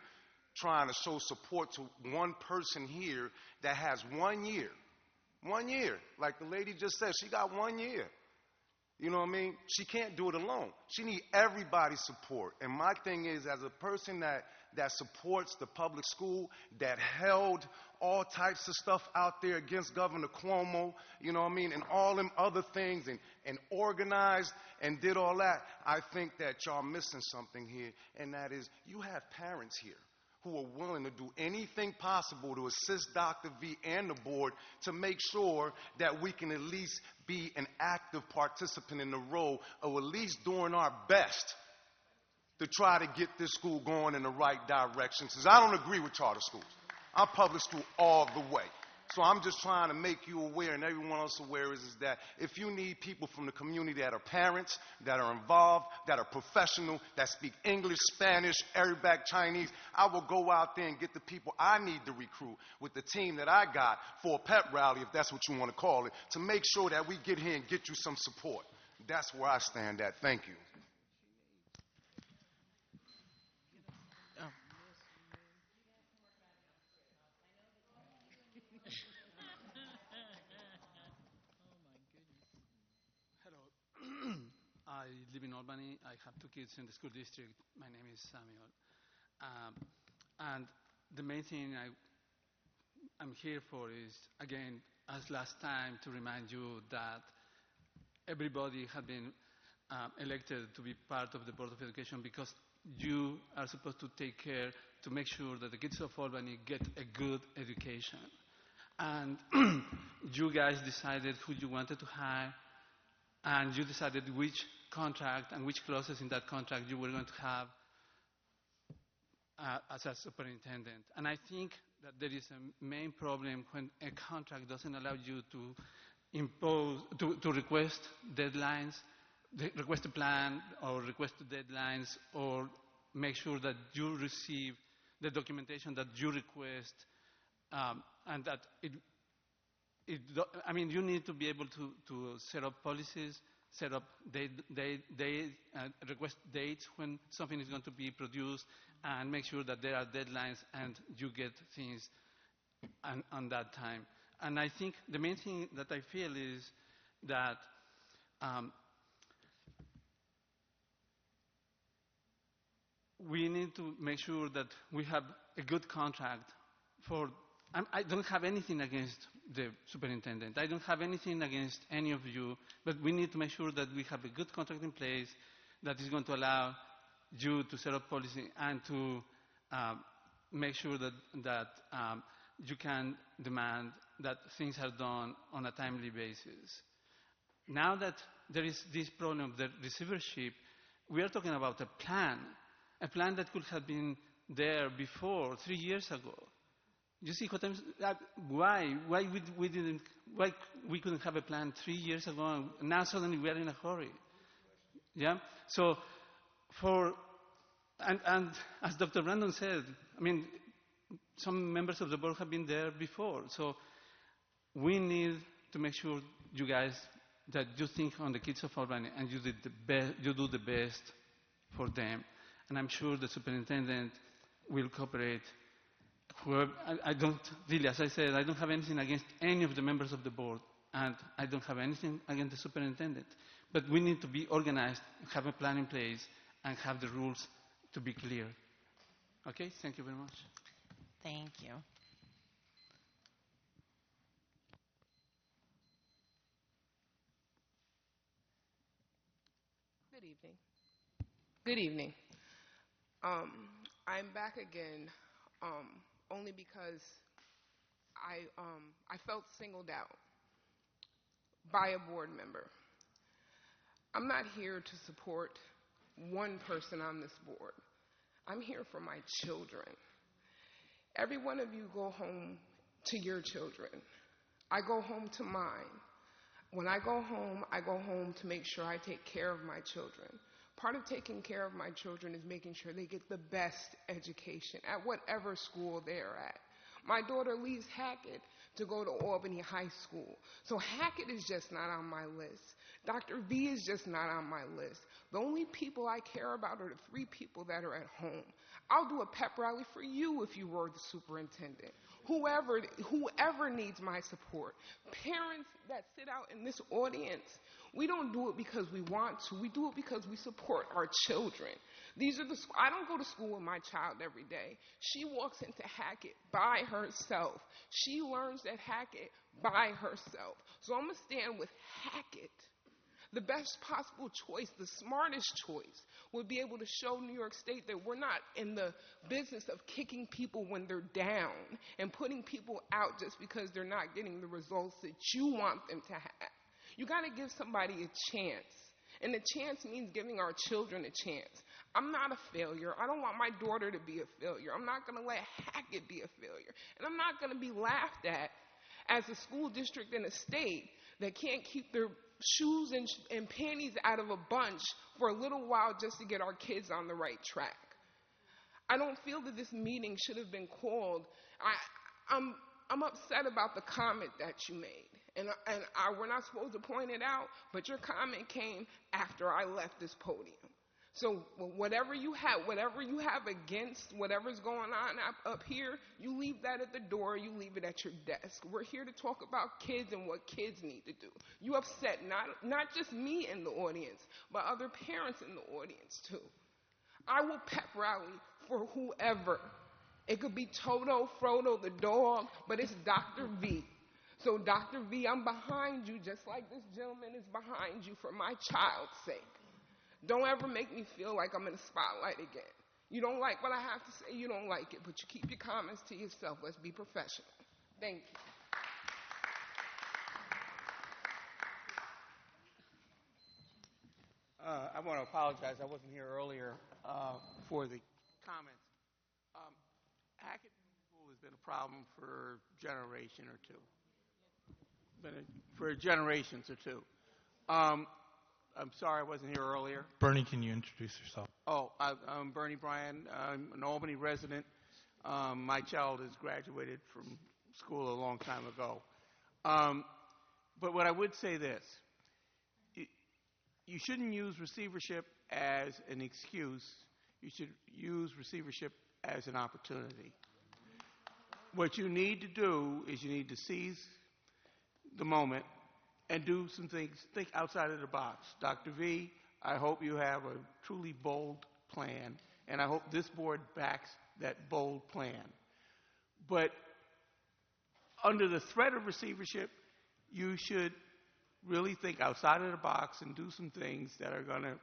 trying to show support to one person here that has 1 year. 1 year. Like the lady just said, she got 1 year. You know what I mean? She can't do it alone. She needs everybody's support. And my thing is, as a person that supports the public school, that held all types of stuff out there against Governor Cuomo, you know what I mean, and all them other things, and organized and did all that, I think that y'all missing something here, and that is you have parents here who are willing to do anything possible to assist Dr. V and the board to make sure that we can at least be an active participant in the role, or at least doing our best to try to get this school going in the right direction. Because I don't agree with charter schools. I'm public school all the way. So I'm just trying to make you aware, and everyone else aware, is that if you need people from the community that are parents, that are involved, that are professional, that speak English, Spanish, Arabic, Chinese, I will go out there and get the people I need to recruit with the team that I got for a pep rally, if that's what you want to call it, to make sure that we get here and get you some support. That's where I stand at. Thank you. I live in Albany. I have 2 kids in the school district. My name is Samuel. And the main thing I'm here for is, again, as last time, to remind you that everybody had been elected to be part of the Board of Education because you are supposed to take care to make sure that the kids of Albany get a good education. And you guys decided who you wanted to hire, and you decided which contract and which clauses in that contract you were going to have as a superintendent. And I think that there is a main problem when a contract doesn't allow you to impose, to request deadlines, request a plan or request deadlines, or make sure that you receive the documentation that you request, and that you need to be able to set up policies, set up request dates when something is going to be produced, and make sure that there are deadlines and you get things on that time. And I think the main thing that I feel is that we need to make sure that we have a good contract for. I don't have anything against the superintendent. I don't have anything against any of you, but we need to make sure that we have a good contract in place that is going to allow you to set up policy and to make sure that you can demand that things are done on a timely basis. Now that there is this problem of the receivership, we are talking about a plan that could have been there before, 3 years ago. You see what why we couldn't have a plan 3 years ago, and now suddenly we are in a hurry. Yeah. So and as Dr. Brandon said, some members of the board have been there before. So we need to make sure, you guys, that you think on the kids of Albany and you do the best for them. And I'm sure the superintendent will cooperate. I don't really, as I said, I don't have anything against any of the members of the board, and I don't have anything against the superintendent. But we need to be organized, have a plan in place, and have the rules to be clear. Okay, thank you very much. Thank you. Good evening. Good evening. I'm back again only because I felt singled out by a board member. I'm not here to support one person on this board. I'm here for my children. Every one of you go home to your children. I go home to mine. When I go home to make sure I take care of my children. Part of taking care of my children is making sure they get the best education at whatever school they're at. My daughter leaves Hackett to go to Albany High School. So Hackett is just not on my list. Dr. V is just not on my list. The only people I care about are the 3 people that are at home. I'll do a pep rally for you if you were the superintendent. Whoever needs my support. Parents that sit out in this audience, we don't do it because we want to. We do it because we support our children. I don't go to school with my child every day. She walks into Hackett by herself. She learns at Hackett by herself. So I'm going to stand with Hackett. The best possible choice, the smartest choice, would be able to show New York State that we're not in the business of kicking people when they're down and putting people out just because they're not getting the results that you want them to have. You got to give somebody a chance. And a chance means giving our children a chance. I'm not a failure. I don't want my daughter to be a failure. I'm not going to let Hackett be a failure. And I'm not going to be laughed at as a school district in a state that can't keep their shoes and panties out of a bunch for a little while just to get our kids on the right track. I don't feel that this meeting should have been called. I'm upset about the comment that you made. And we're not supposed to point it out, but your comment came after I left this podium. So whatever you have against whatever's going on up here, you leave that at the door, you leave it at your desk. We're here to talk about kids and what kids need to do. You upset not just me in the audience, but other parents in the audience too. I will pep rally for whoever. It could be Toto, Frodo, the dog, but it's Dr. V. So Dr. V, I'm behind you just like this gentleman is behind you for my child's sake. Don't ever make me feel like I'm in the spotlight again. You don't like what I have to say, you don't like it, but you keep your comments to yourself. Let's be professional. Thank you. I want to apologize. I wasn't here earlier for the comments. Hackett School has been a problem for a generation or two. For generations or two. I'm sorry I wasn't here earlier. Bernie, can you introduce yourself? Oh, I'm Bernie Bryan. I'm an Albany resident. My child has graduated from school a long time ago. But what I would say this, you shouldn't use receivership as an excuse. You should use receivership as an opportunity. What you need to do is you need to seize the moment and do some things, think outside of the box. Dr. V, I hope you have a truly bold plan, and I hope this board backs that bold plan. But under the threat of receivership, you should really think outside of the box and do some things that are going to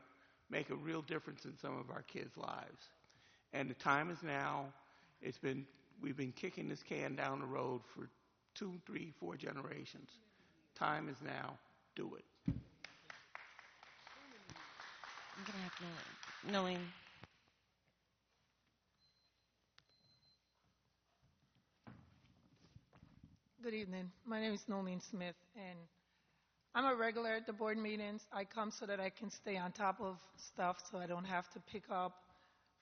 make a real difference in some of our kids' lives. And the time is now. We've been kicking this can down the road for 2, 3, 4 generations. Time is now. Do it. I'm going to have Nolene. Good evening. My name is Nolene Smith, and I'm a regular at the board meetings. I come so that I can stay on top of stuff so I don't have to pick up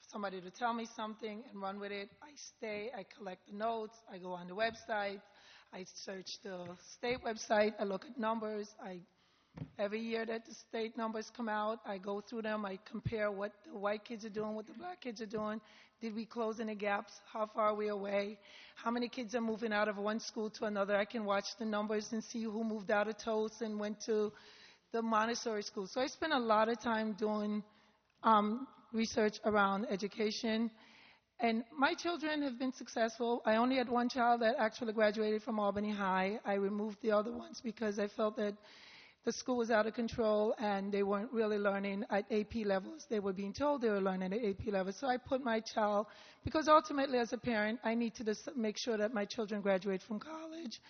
somebody to tell me something and run with it. I stay, I collect the notes, I go on the website, I search the state website, I look at numbers. Every year that the state numbers come out, I go through them, I compare what the white kids are doing, what the black kids are doing. Did we close any gaps? How far are we away? How many kids are moving out of one school to another? I can watch the numbers and see who moved out of Toast and went to the Montessori school. So I spend a lot of time doing research around education. And my children have been successful. I only had one child that actually graduated from Albany High. I removed the other ones because I felt that the school was out of control and they weren't really learning at AP levels. They were being told they were learning at AP levels. So I put my child, because ultimately as a parent, I need to just make sure that my children graduate from college.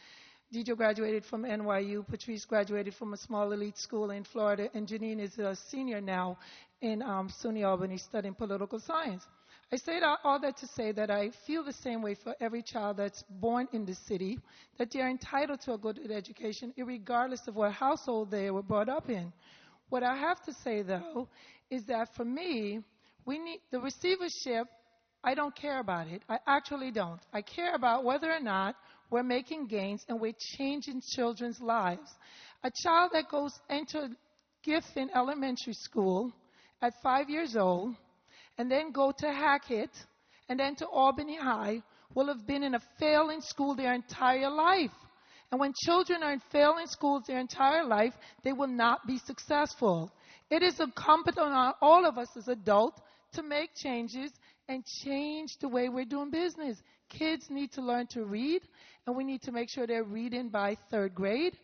Deidre graduated from NYU. Patrice graduated from a small elite school in Florida. And Janine is a senior now in SUNY Albany studying political science. I say all that to say that I feel the same way for every child that's born in the city, that they're entitled to a good education, regardless of what household they were brought up in. What I have to say, though, is that for me, we need the receivership I don't care about it. I actually don't. I care about whether or not we're making gains and we're changing children's lives. A child that goes into Giffen Elementary School at 5 years old and then go to Hackett and then to Albany High will have been in a failing school their entire life. And when children are in failing schools their entire life, they will not be successful. It is incumbent on all of us as adults to make changes and change the way we're doing business. Kids need to learn to read, and we need to make sure they're reading by 3rd grade.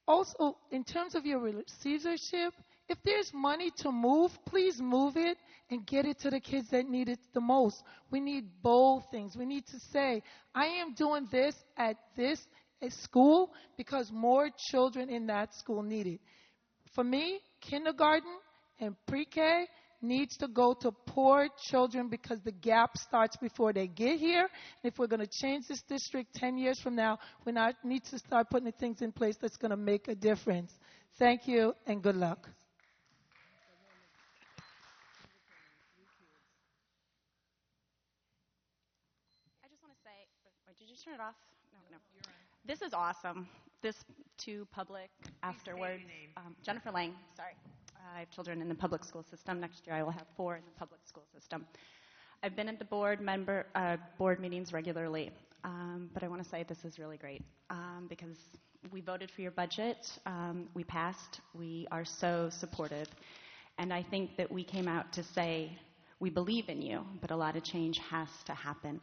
Also, in terms of your receivership, if there's money to move, please move it and get it to the kids that need it the most. We need both things. We need to say, I am doing this at this school because more children in that school need it. For me, kindergarten and pre-K needs to go to poor children because the gap starts before they get here. And if we're going to change this district 10 years from now, we need to start putting the things in place that's going to make a difference. Thank you and good luck. I just want to say, wait, did you turn it off? No. This is awesome. This to public afterwards. Jennifer Lang, sorry. I have children in the public school system. Next year I will have 4 in the public school system. I've been at the board meetings regularly, but I want to say this is really great because we voted for your budget. We passed. We are so supportive. And I think that we came out to say we believe in you, but a lot of change has to happen.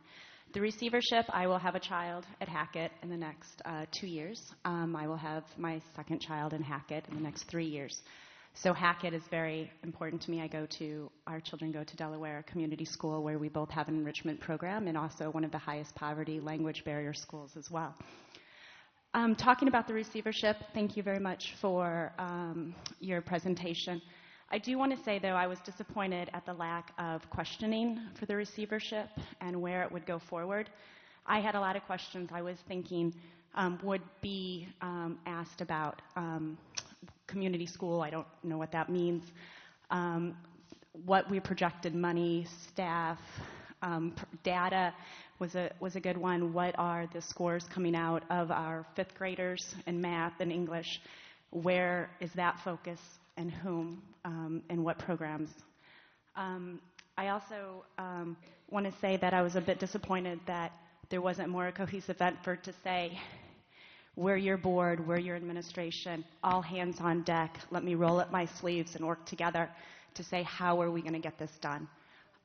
The receivership, I will have a child at Hackett in the next 2 years. I will have my 2nd child in Hackett in the next 3 years. So Hackett is very important to me. Our children go to Delaware Community School where we both have an enrichment program and also one of the highest poverty language barrier schools as well. Talking about the receivership, thank you very much for your presentation. I do want to say, though, I was disappointed at the lack of questioning for the receivership and where it would go forward. I had a lot of questions I was thinking would be asked about community school. I don't know what that means. What we projected money, staff, data was a good one. What are the scores coming out of our 5th graders in math and English? Where is that focus and whom and what programs? I also want to say that I was a bit disappointed that there wasn't more cohesive effort to say, we're your board, we're your administration, all hands on deck. Let me roll up my sleeves and work together to say, how are we going to get this done?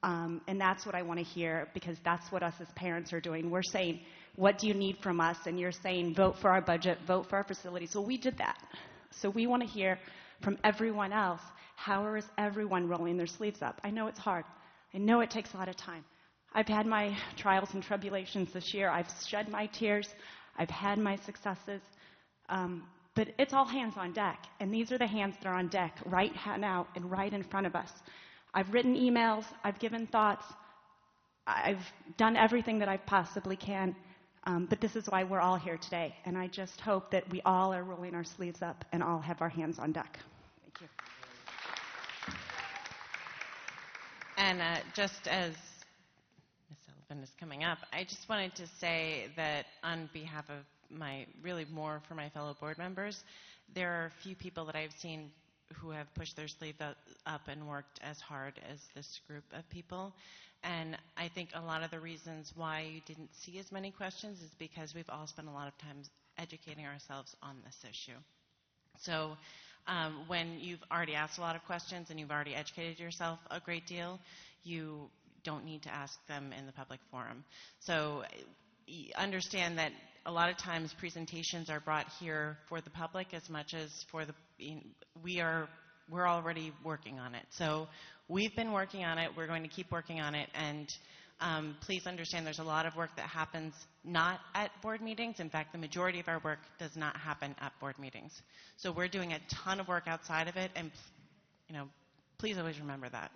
And that's what I want to hear, because that's what us as parents are doing. We're saying, what do you need from us? And you're saying, vote for our budget, vote for our facilities. So we did that. So we want to hear from everyone else, how is everyone rolling their sleeves up? I know it's hard. I know it takes a lot of time. I've had my trials and tribulations this year. I've shed my tears. I've had my successes. But it's all hands on deck. And these are the hands that are on deck right now and right in front of us. I've written emails. I've given thoughts. I've done everything that I possibly can. But this is why we're all here today. And I just hope that we all are rolling our sleeves up and all have our hands on deck. Thank you. And just as Ms. Sullivan is coming up, I just wanted to say that on behalf of more for my fellow board members, there are few people that I've seen who have pushed their sleeves up and worked as hard as this group of people. And I think a lot of the reasons why you didn't see as many questions is because we've all spent a lot of time educating ourselves on this issue. So when you've already asked a lot of questions and you've already educated yourself a great deal, you don't need to ask them in the public forum. So understand that a lot of times presentations are brought here for the public as much as for the, we're already working on it. So we've been working on it. We're going to keep working on it. And please understand there's a lot of work that happens not at board meetings. In fact, the majority of our work does not happen at board meetings. So we're doing a ton of work outside of it. And, please always remember that.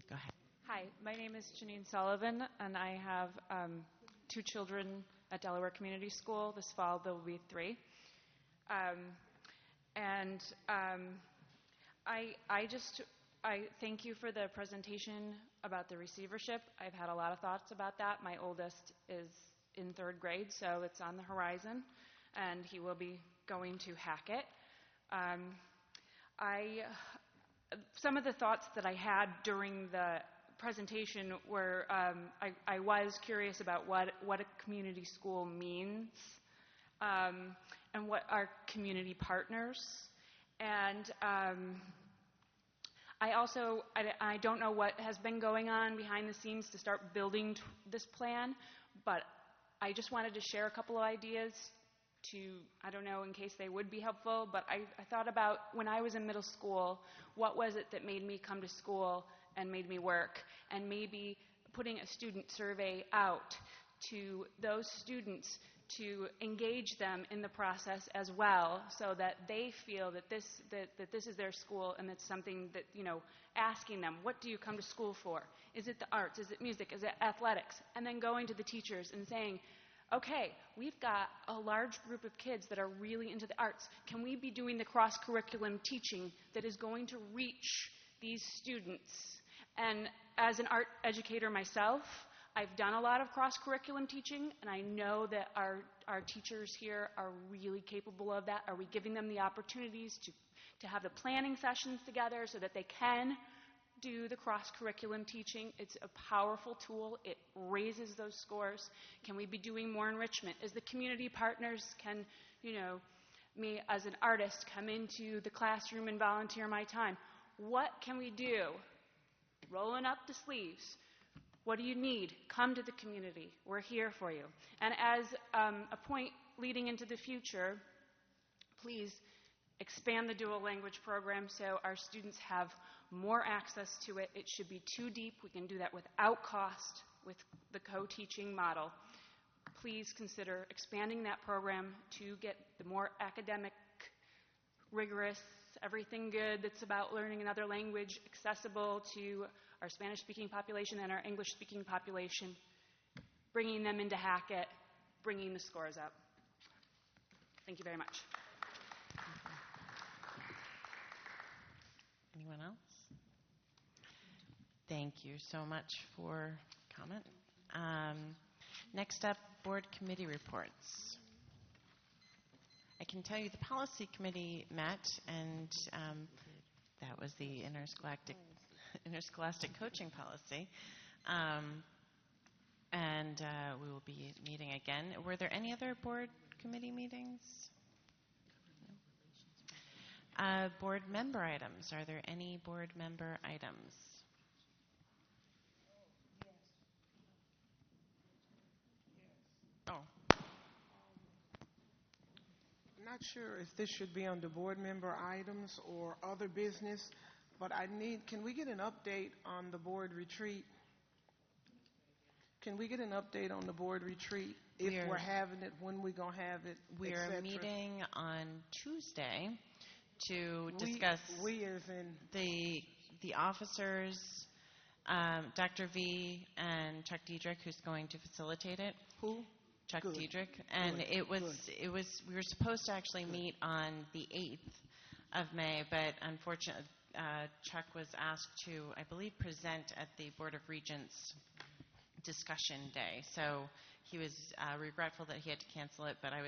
Go ahead. Hi, my name is Janine Sullivan, and I have 2 children at Delaware Community School. This fall, there will be 3. I thank you for the presentation about the receivership. I've had a lot of thoughts about that. My oldest is in 3rd grade, so it's on the horizon, and he will be going to Hackett. Some of the thoughts that I had during the presentation were I was curious about what a community school means and what are community partners. And I don't know what has been going on behind the scenes to start building this plan, but I just wanted to share a couple of ideas I don't know, in case they would be helpful, but I thought about when I was in middle school, what was it that made me come to school and made me work, and maybe putting a student survey out to those students to engage them in the process as well, so that they feel that this is their school, and it's something that, asking them, what do you come to school for? Is it the arts? Is it music? Is it athletics? And then going to the teachers and saying, okay, we've got a large group of kids that are really into the arts. Can we be doing the cross-curriculum teaching that is going to reach these students? And as an art educator myself, I've done a lot of cross-curriculum teaching, and I know that our teachers here are really capable of that. Are we giving them the opportunities to have the planning sessions together so that they can do the cross-curriculum teaching? It's a powerful tool. It raises those scores. Can we be doing more enrichment? As the community partners, can, me as an artist come into the classroom and volunteer my time? What can we do? Rolling up the sleeves. What do you need? Come to the community. We're here for you. And as a point leading into the future, please expand the dual language program so our students have more access to it. It should be too deep. We can do that without cost with the co-teaching model. Please consider expanding that program to get the more academic, rigorous, everything good that's about learning another language accessible to our Spanish-speaking population and our English-speaking population, bringing them into Hackett, bringing the scores up. Thank you very much. Anyone else? Thank you so much for comment. Next up, board committee reports. I can tell you the policy committee met, and that was the interscholastic coaching policy. And we will be meeting again. Were there any other board committee meetings? Board member items. Are there any board member items? Oh. I'm not sure if this should be under board member items or other business, but can we get an update on the board retreat? Can we get an update on the board retreat? If we're having it, when we're going to have it, We are meeting on Tuesday to discuss the officers, Dr. V and Chuck Diedrich, who's going to facilitate it. Who? Chuck Diedrich. And we were supposed to actually meet on the 8th of May, but unfortunately Chuck was asked to, I believe, present at the Board of Regents discussion day. So he was regretful that he had to cancel it, but I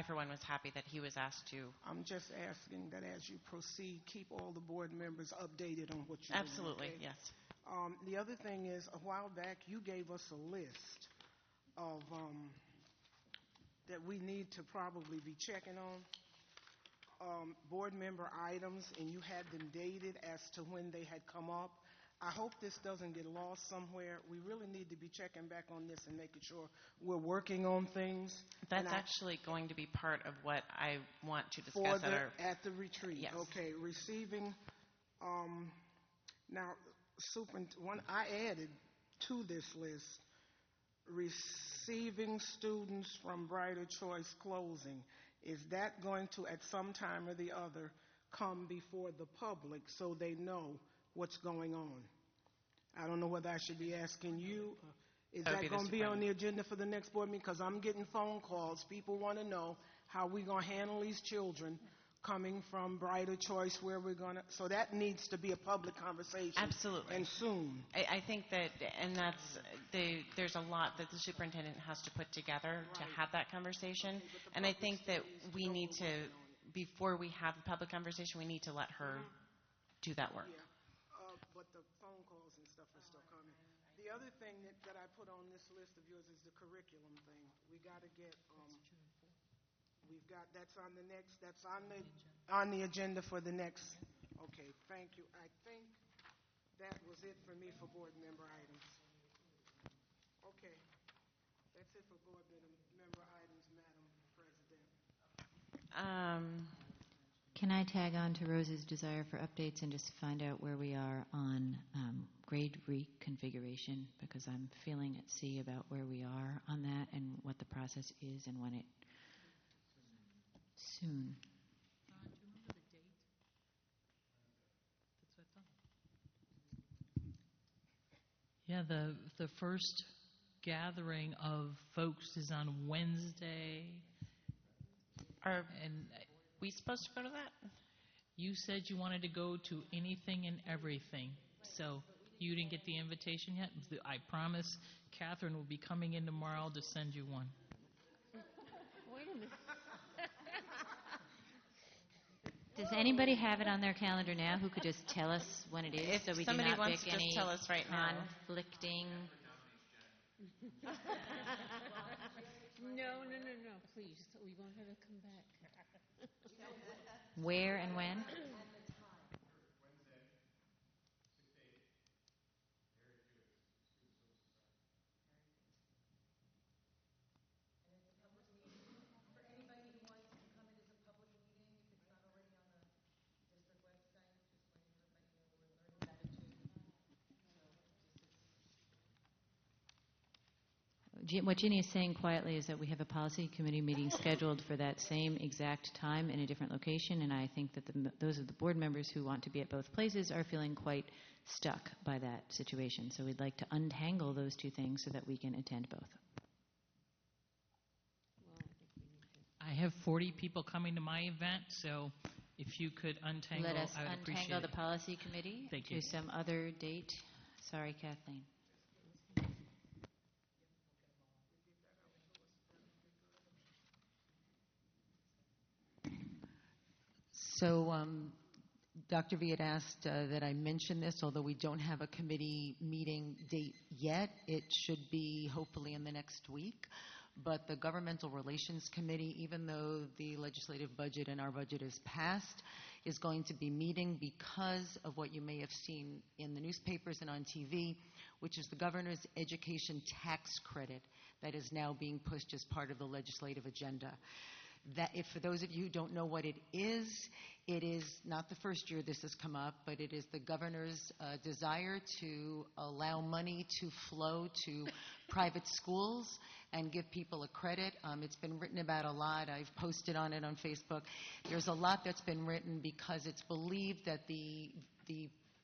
for one was happy that he was asked to. I'm just asking that as you proceed, keep all the board members updated on what you're doing. Absolutely, okay? yes. The other thing is, a while back you gave us a list of that we need to probably be checking on, board member items, and you had them dated as to when they had come up. I hope this doesn't get lost somewhere. We really need to be checking back on this and making sure we're working on things. That's actually going to be part of what I want to discuss at the retreat. Yes. Okay, receiving. Now, I added to this list receiving students from Brighter Choice Closing. Is that going to, at some time or the other, come before the public so they know what's going on? I don't know whether I should be asking you. Is that going to be on the agenda for the next board meeting? Because I'm getting phone calls. People want to know how we're going to handle these children coming from Brighter Choice, where we're going to, so that needs to be a public conversation. Absolutely. And soon. I think that, and there's a lot that the superintendent has to put together to have that conversation. And I think that we need to, before we have the public conversation, we need to let her do that work. Yeah. But the phone calls and stuff are still coming. The other thing that I put on this list of yours is the curriculum thing. We got to get, that's on the next, that's on the agenda for the next. Okay, thank you. I think that was it for me for board member items. Okay, that's it for board member items, Madam President. Can I tag on to Rose's desire for updates and just find out where we are on grade reconfiguration? Because I'm feeling at sea about where we are on that and what the process is and when it soon. Yeah, the first gathering of folks is on Wednesday. Are we supposed to go to that? You said you wanted to go to anything and everything, so you didn't get the invitation yet? I promise Catherine will be coming in tomorrow to send you one. Wait a minute. Does anybody have it on their calendar now who could just tell us when it is, If so we do somebody not wants pick to just any tell us right now. conflicting? No, please. We want her to come back. Where and when? What Ginny is saying quietly is that we have a policy committee meeting scheduled for that same exact time in a different location, and I think that those of the board members who want to be at both places are feeling quite stuck by that situation. So we'd like to untangle those two things so that we can attend both. I have 40 people coming to my event, so if you could untangle, Let us I would appreciate untangle the it. policy committee Thank to you. some other date. Sorry, Kathleen. So Dr. V had asked that I mention this, although we don't have a committee meeting date yet. It should be hopefully in the next week. But the Governmental Relations Committee, even though the legislative budget and our budget is passed, is going to be meeting because of what you may have seen in the newspapers and on TV, which is the governor's education tax credit that is now being pushed as part of the legislative agenda. That, if for those of you who don't know what it is not the first year this has come up, but it is the governor's desire to allow money to flow to private schools and give people a credit. It's been written about a lot. I've posted on it on Facebook. There's a lot that's been written because it's believed that the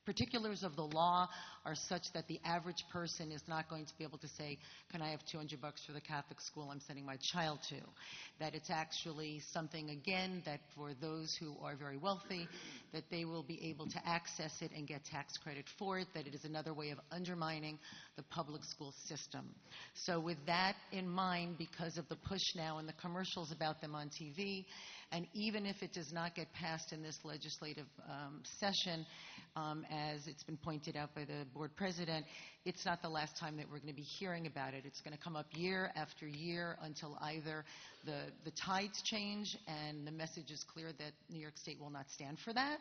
particulars of the law are such that the average person is not going to be able to say, can I have $200 for the Catholic school I'm sending my child to? That it's actually something, again, that for those who are very wealthy, that they will be able to access it and get tax credit for it, that it is another way of undermining the public school system. So with that in mind, because of the push now and the commercials about them on TV, and even if it does not get passed in this legislative session, as it's been pointed out by the board president, it's not the last time that we're going to be hearing about it. It's going to come up year after year until either the tides change and the message is clear that New York State will not stand for that,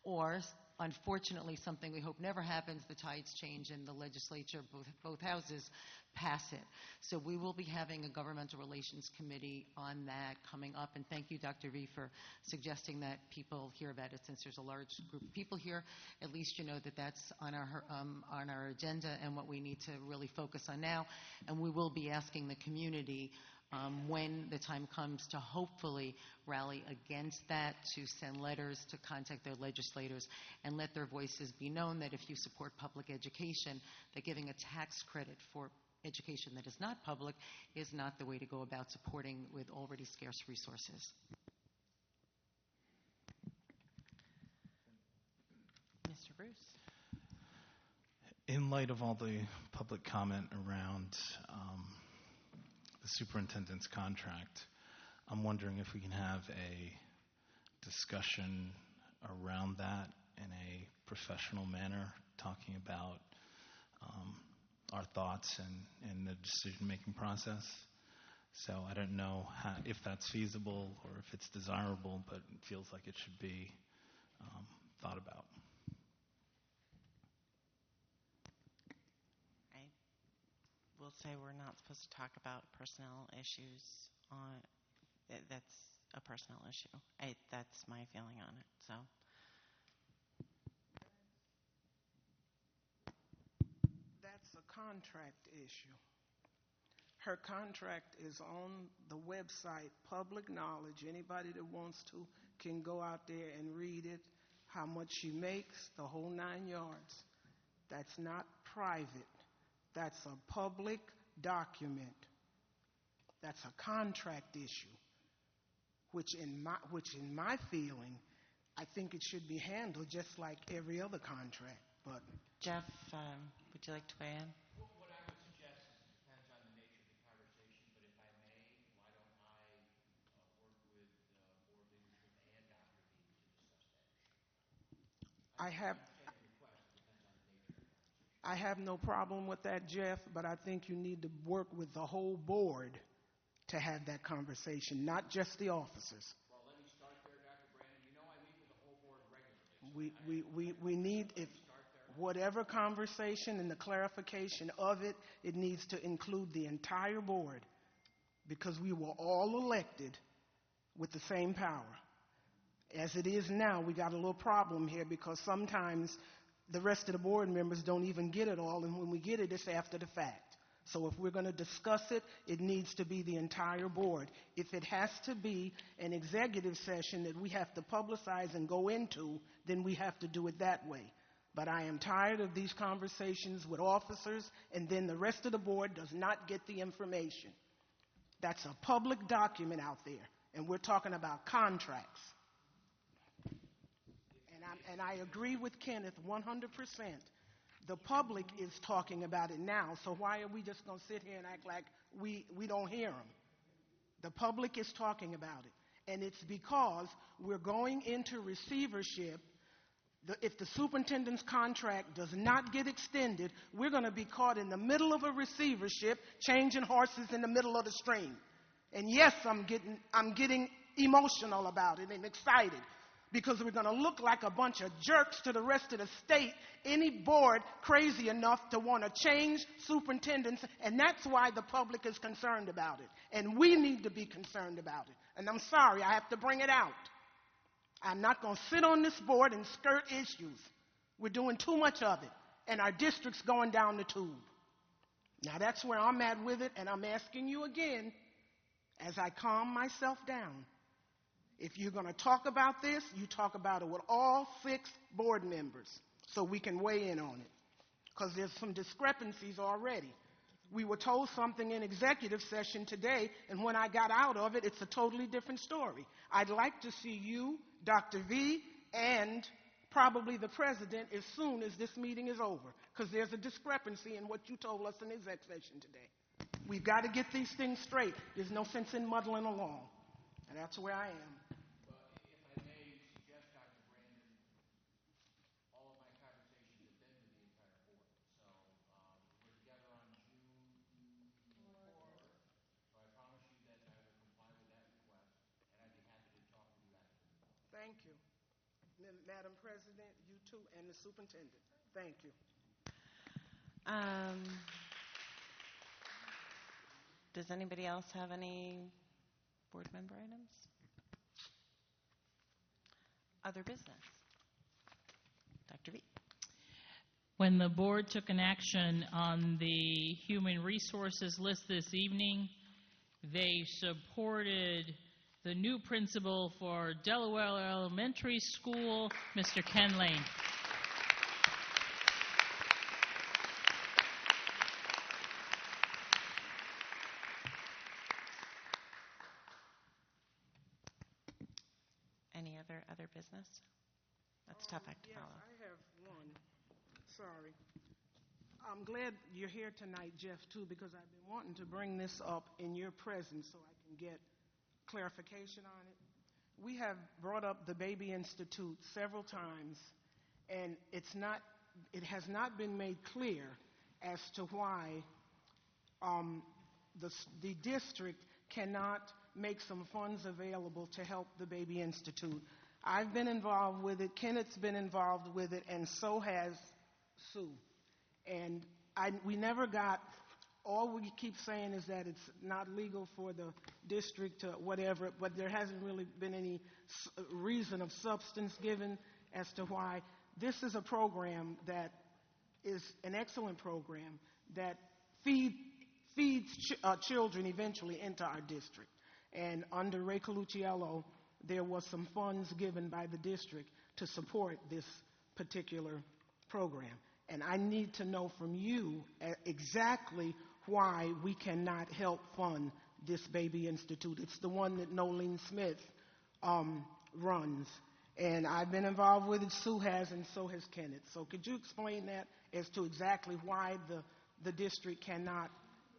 or unfortunately, something we hope never happens, the tides change and the legislature, both houses, pass it. So we will be having a governmental relations committee on that coming up, and thank you, Dr. V, for suggesting that people hear about it. Since there's a large group of people here, at least you know that that's on our agenda and what we need to really focus on now. And we will be asking the community when the time comes to hopefully rally against that, to send letters, to contact their legislators, and let their voices be known that if you support public education, that giving a tax credit for education that is not public is not the way to go about supporting with already scarce resources. Bruce. In light of all the public comment around the superintendent's contract, I'm wondering if we can have a discussion around that in a professional manner, talking about our thoughts and the decision-making process. So I don't know if that's feasible or if it's desirable, but it feels like it should be thought about. I will say we're not supposed to talk about personnel issues. That's a personnel issue. That's my feeling on it. So. That's a contract issue. Her contract is on the website, public knowledge. Anybody that wants to can go out there and read it, how much she makes, the whole 9 yards. That's not private. That's a public document. That's a contract issue, which in my feeling, I think it should be handled just like every other contract. But Jeff, would you like to weigh in? What I would suggest is it depends on the nature of the conversation, but if I may, why don't I work with board leadership and Dr. V to discuss that issue? I have Take a request. It depends on the nature of the conversation. I have no problem with that, Jeff, but I think you need to work with the whole board to have that conversation, not just the officers. Well, let me start there, Dr. Brandon. You know I meet with the whole board regularly. So We need, if whatever conversation and the clarification of it, it needs to include the entire board, because we were all elected with the same power. As it is now, we got a little problem here because sometimes the rest of the board members don't even get it all, and when we get it, it's after the fact. So if we're going to discuss it, it needs to be the entire board. If it has to be an executive session that we have to publicize and go into, then we have to do it that way. But I am tired of these conversations with officers, and then the rest of the board does not get the information. That's a public document out there, and we're talking about contracts. And I agree with Kenneth 100%. The public is talking about it now, so why are we just going to sit here and act like we don't hear them? The public is talking about it, and it's because we're going into receivership. If the superintendent's contract does not get extended, we're going to be caught in the middle of a receivership, changing horses in the middle of the stream. And yes, I'm getting emotional about it and excited, because we're going to look like a bunch of jerks to the rest of the state, any board crazy enough to want to change superintendents, and that's why the public is concerned about it. And we need to be concerned about it. And I'm sorry, I have to bring it out. I'm not going to sit on this board and skirt issues. We're doing too much of it, and our district's going down the tube. Now, that's where I'm at with it, and I'm asking you again, as I calm myself down, if you're going to talk about this, you talk about it with all 6 board members so we can weigh in on it, because there's some discrepancies already. We were told something in executive session today, and when I got out of it, it's a totally different story. I'd like to see you, Dr. V, and probably the president as soon as this meeting is over, because there's a discrepancy in what you told us in exec session today. We've got to get these things straight. There's no sense in muddling along, and that's where I am. If I may suggest, Dr. Brandon, all of my conversations have been with the entire board. So we're together on June 4th. So I promise you that I will comply with that request, and I'd be happy to talk with you after the meeting. Thank you. Madam President, you too, and the superintendent. Thank you. Does anybody else have any board member items? Other business? Dr. V. When the board took an action on the human resources list this evening, they supported the new principal for Delaware Elementary School, Mr. Ken Lane. Any other business? That's a tough act to Yes, follow. I have one. Sorry. I'm glad you're here tonight, Jeff, too, because I've been wanting to bring this up in your presence so I can get clarification on it. We have brought up the Baby Institute several times, and it has not been made clear as to why the district cannot make some funds available to help the Baby Institute. I've been involved with it, Kenneth's been involved with it, and so has Sue. And we never got, all we keep saying is that it's not legal for the district to whatever, but there hasn't really been any reason of substance given as to why. This is a program that is an excellent program that feeds children eventually into our district. And under Ray Colucciello, there was some funds given by the district to support this particular program. And I need to know from you exactly why we cannot help fund this Baby Institute. It's the one that Nolene Smith runs. And I've been involved with it, Sue has, and so has Kenneth. So could you explain that as to exactly why the district cannot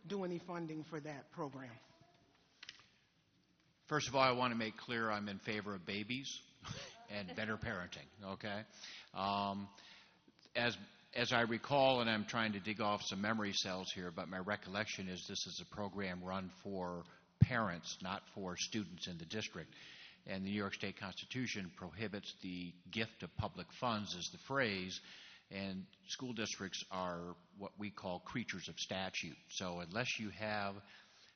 do any funding for that program? First of all, I want to make clear I'm in favor of babies and better parenting, okay? As I recall, and I'm trying to dig off some memory cells here, but my recollection is this is a program run for parents, not for students in the district. And the New York State Constitution prohibits the gift of public funds, is the phrase, and school districts are what we call creatures of statute. So unless you have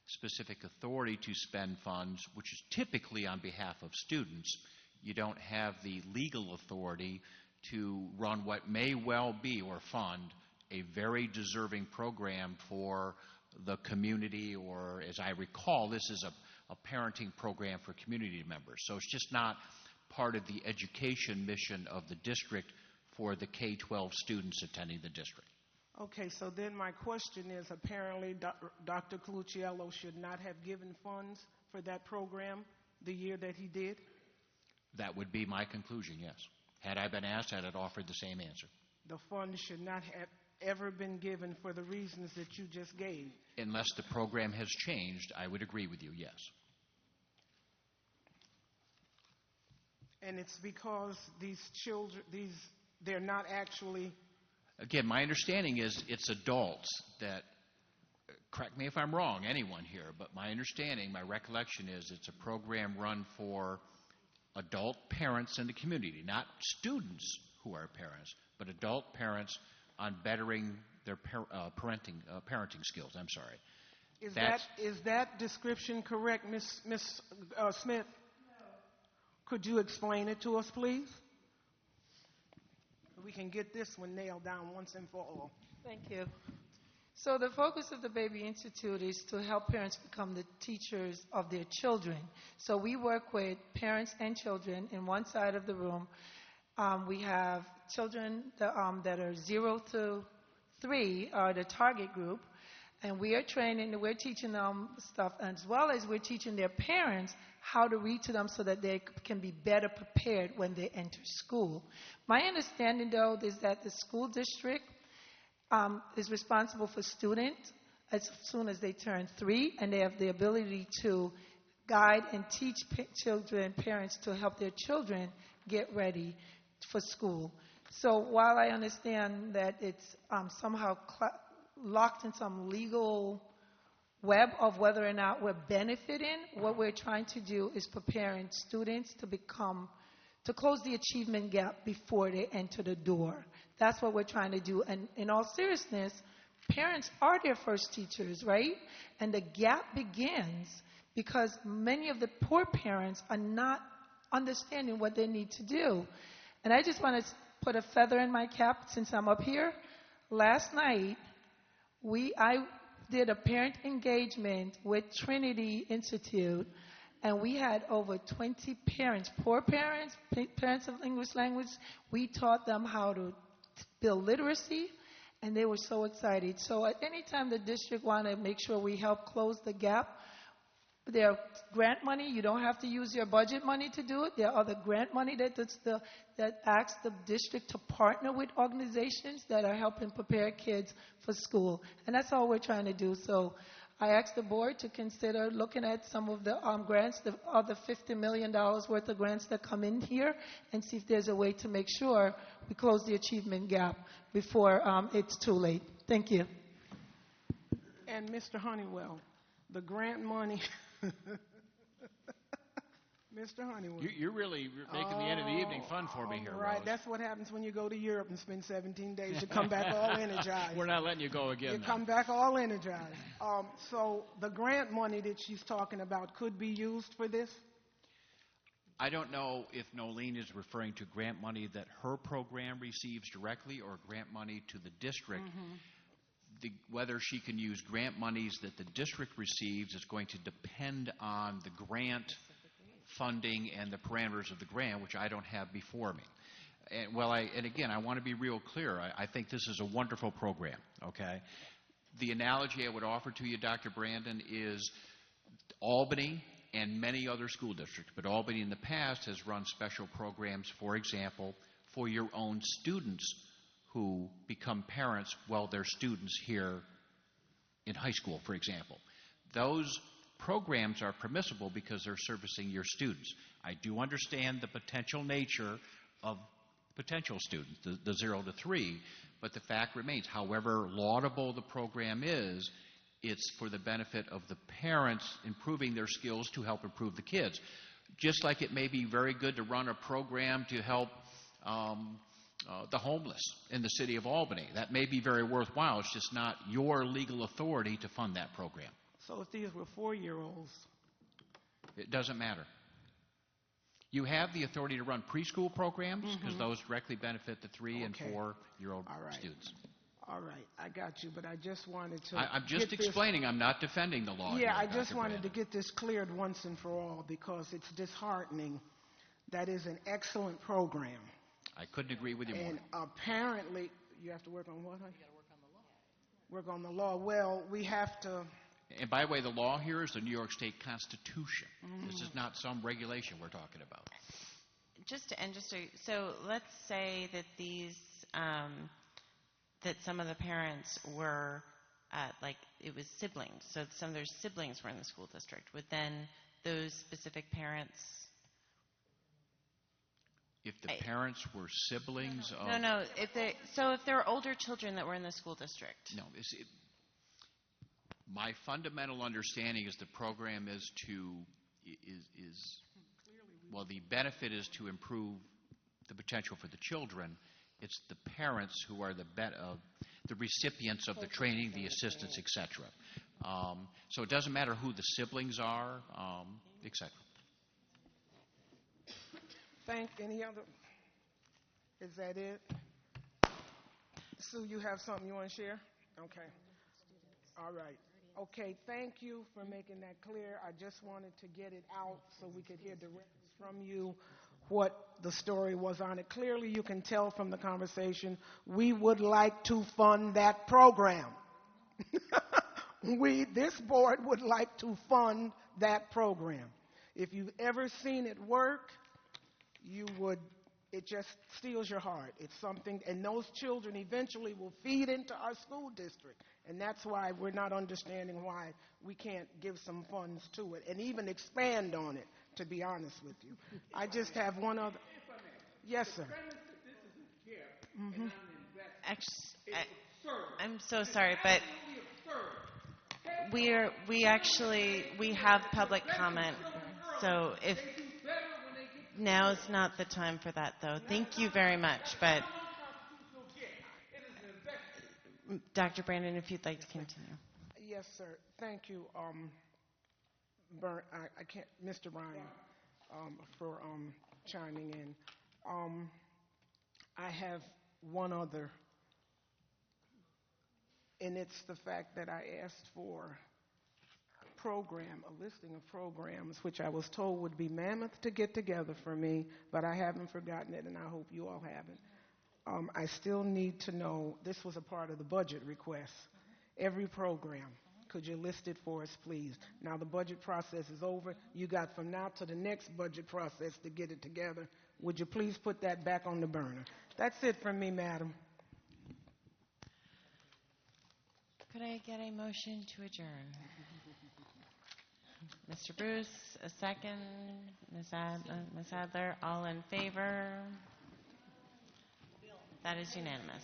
specific authority to spend funds, which is typically on behalf of students, you don't have the legal authority to run what may well be or fund a very deserving program for the community, or as I recall, this is a parenting program for community members. So it's just not part of the education mission of the district for the K-12 students attending the district. Okay, so then my question is, apparently Dr. Colucciello should not have given funds for that program the year that he did? That would be my conclusion, yes. Had I been asked, I'd have offered the same answer. The funds should not have ever been given for the reasons that you just gave? Unless the program has changed, I would agree with you, yes. And it's because these children, they're not actually... Again, my understanding is it's adults that, correct me if I'm wrong, anyone here, but my understanding, my recollection is it's a program run for adult parents in the community, not students who are parents, but adult parents on bettering their parenting skills. I'm sorry. Is that description correct, Ms. Smith? No. Could you explain it to us, please? We can get this one nailed down once and for all. Thank you. So the focus of the Baby Institute is to help parents become the teachers of their children. So we work with parents and children in one side of the room. We have children that are 0 to 3 are the target group, and we are training, we're teaching them stuff, as well as we're teaching their parents how to read to them so that they can be better prepared when they enter school. My understanding, though, is that the school district is responsible for students as soon as they turn 3, and they have the ability to guide and teach children, parents, to help their children get ready for school. So while I understand that it's somehow locked in some legal web of whether or not we're benefiting, what we're trying to do is preparing students to close the achievement gap before they enter the door. That's what we're trying to do. And in all seriousness, parents are their first teachers, right? And the gap begins because many of the poor parents are not understanding what they need to do. And I just want to put a feather in my cap since I'm up here. Last night, I did a parent engagement with Trinity Institute, and we had over 20 parents, poor parents, parents of English language. We taught them how to build literacy, and they were so excited. So at any time the district want to make sure we help close the gap, there are grant money. You don't have to use your budget money to do it. There are other grant money that asks the district to partner with organizations that are helping prepare kids for school. And that's all we're trying to do. So I asked the board to consider looking at some of the grants, the other $50 million worth of grants that come in here, and see if there's a way to make sure we close the achievement gap before it's too late. Thank you. And Mr. Honeywell, the grant money. Mr. Honeywell. You're really making the end of the evening fun for me here, Right, Rose. that's what happens when you go to Europe and spend 17 days. You come back all energized. We're not letting you go again. You then. come back all energized. So the grant money that she's talking about could be used for this? I don't know if Nolene is referring to grant money that her program receives directly or grant money to the district. Whether she can use grant monies that the district receives is going to depend on the grant funding and the parameters of the grant, which I don't have before me. And again, I want to be real clear. I think this is a wonderful program, okay? The analogy I would offer to you, Dr. Brandon, is Albany and many other school districts, but Albany in the past has run special programs, for example, for your own students who become parents while they're students here in high school, for example. Those programs are permissible because they're servicing your students. I do understand the potential nature of potential students, the 0 to 3, but the fact remains, however laudable the program is, it's for the benefit of the parents improving their skills to help improve the kids. Just like it may be very good to run a program to help the homeless in the city of Albany. That may be very worthwhile. It's just not your legal authority to fund that program. So if these were 4-year-olds? It doesn't matter. You have the authority to run preschool programs because those directly benefit the 3 and 4-year-old students. All right, I got you, but I just wanted to I'm just explaining. I'm not defending the law. Yeah, here, I just Dr. wanted Brandon. to get this cleared once and for all because it's disheartening. That is an excellent program. I couldn't agree with you more. And apparently, you have to work on what, honey? You got to work on the law. Well, we have to. And by the way, the law here is the New York State Constitution. This is not some regulation we're talking about. So let's say that these that some of the parents were like it was siblings. So some of their siblings were in the school district. Would then those specific parents? If the parents were siblings of... No. If there are older children that were in the school district. No. My fundamental understanding is the program is the benefit is to improve the potential for the children. It's the parents who are the recipients of the training, the assistance, etc. So it doesn't matter who the siblings are, etc. Any other? Is that it? Sue, you have something you want to share? Okay. All right. Okay, thank you for making that clear. I just wanted to get it out so we could hear directly from you what the story was on it. Clearly, you can tell from the conversation, we would like to fund that program. This board would like to fund that program. If you've ever seen it work, it just steals your heart. It's something, and those children eventually will feed into our school district. And that's why we're not understanding why we can't give some funds to it and even expand on it, to be honest with you. I just have one other. Yes, sir. I'm so sorry, but we have public comment. So if now's not the time for that, though. Thank you very much. But Dr. Brandon, if you'd like to continue. Yes, sir. Thank you, Mr. Ryan, for chiming in. I have one other, and it's the fact that I asked for a listing of programs, which I was told would be mammoth to get together for me, but I haven't forgotten it, and I hope you all haven't. I still need to know, this was a part of the budget request, every program, Could you list it for us, please? Now the budget process is over. You got from now to the next budget process to get it together. Would you please put that back on the burner? That's it from me, Madam. Could I get a motion to adjourn? Mr. Bruce, a second. Ms. Adler, all in favor? That is unanimous.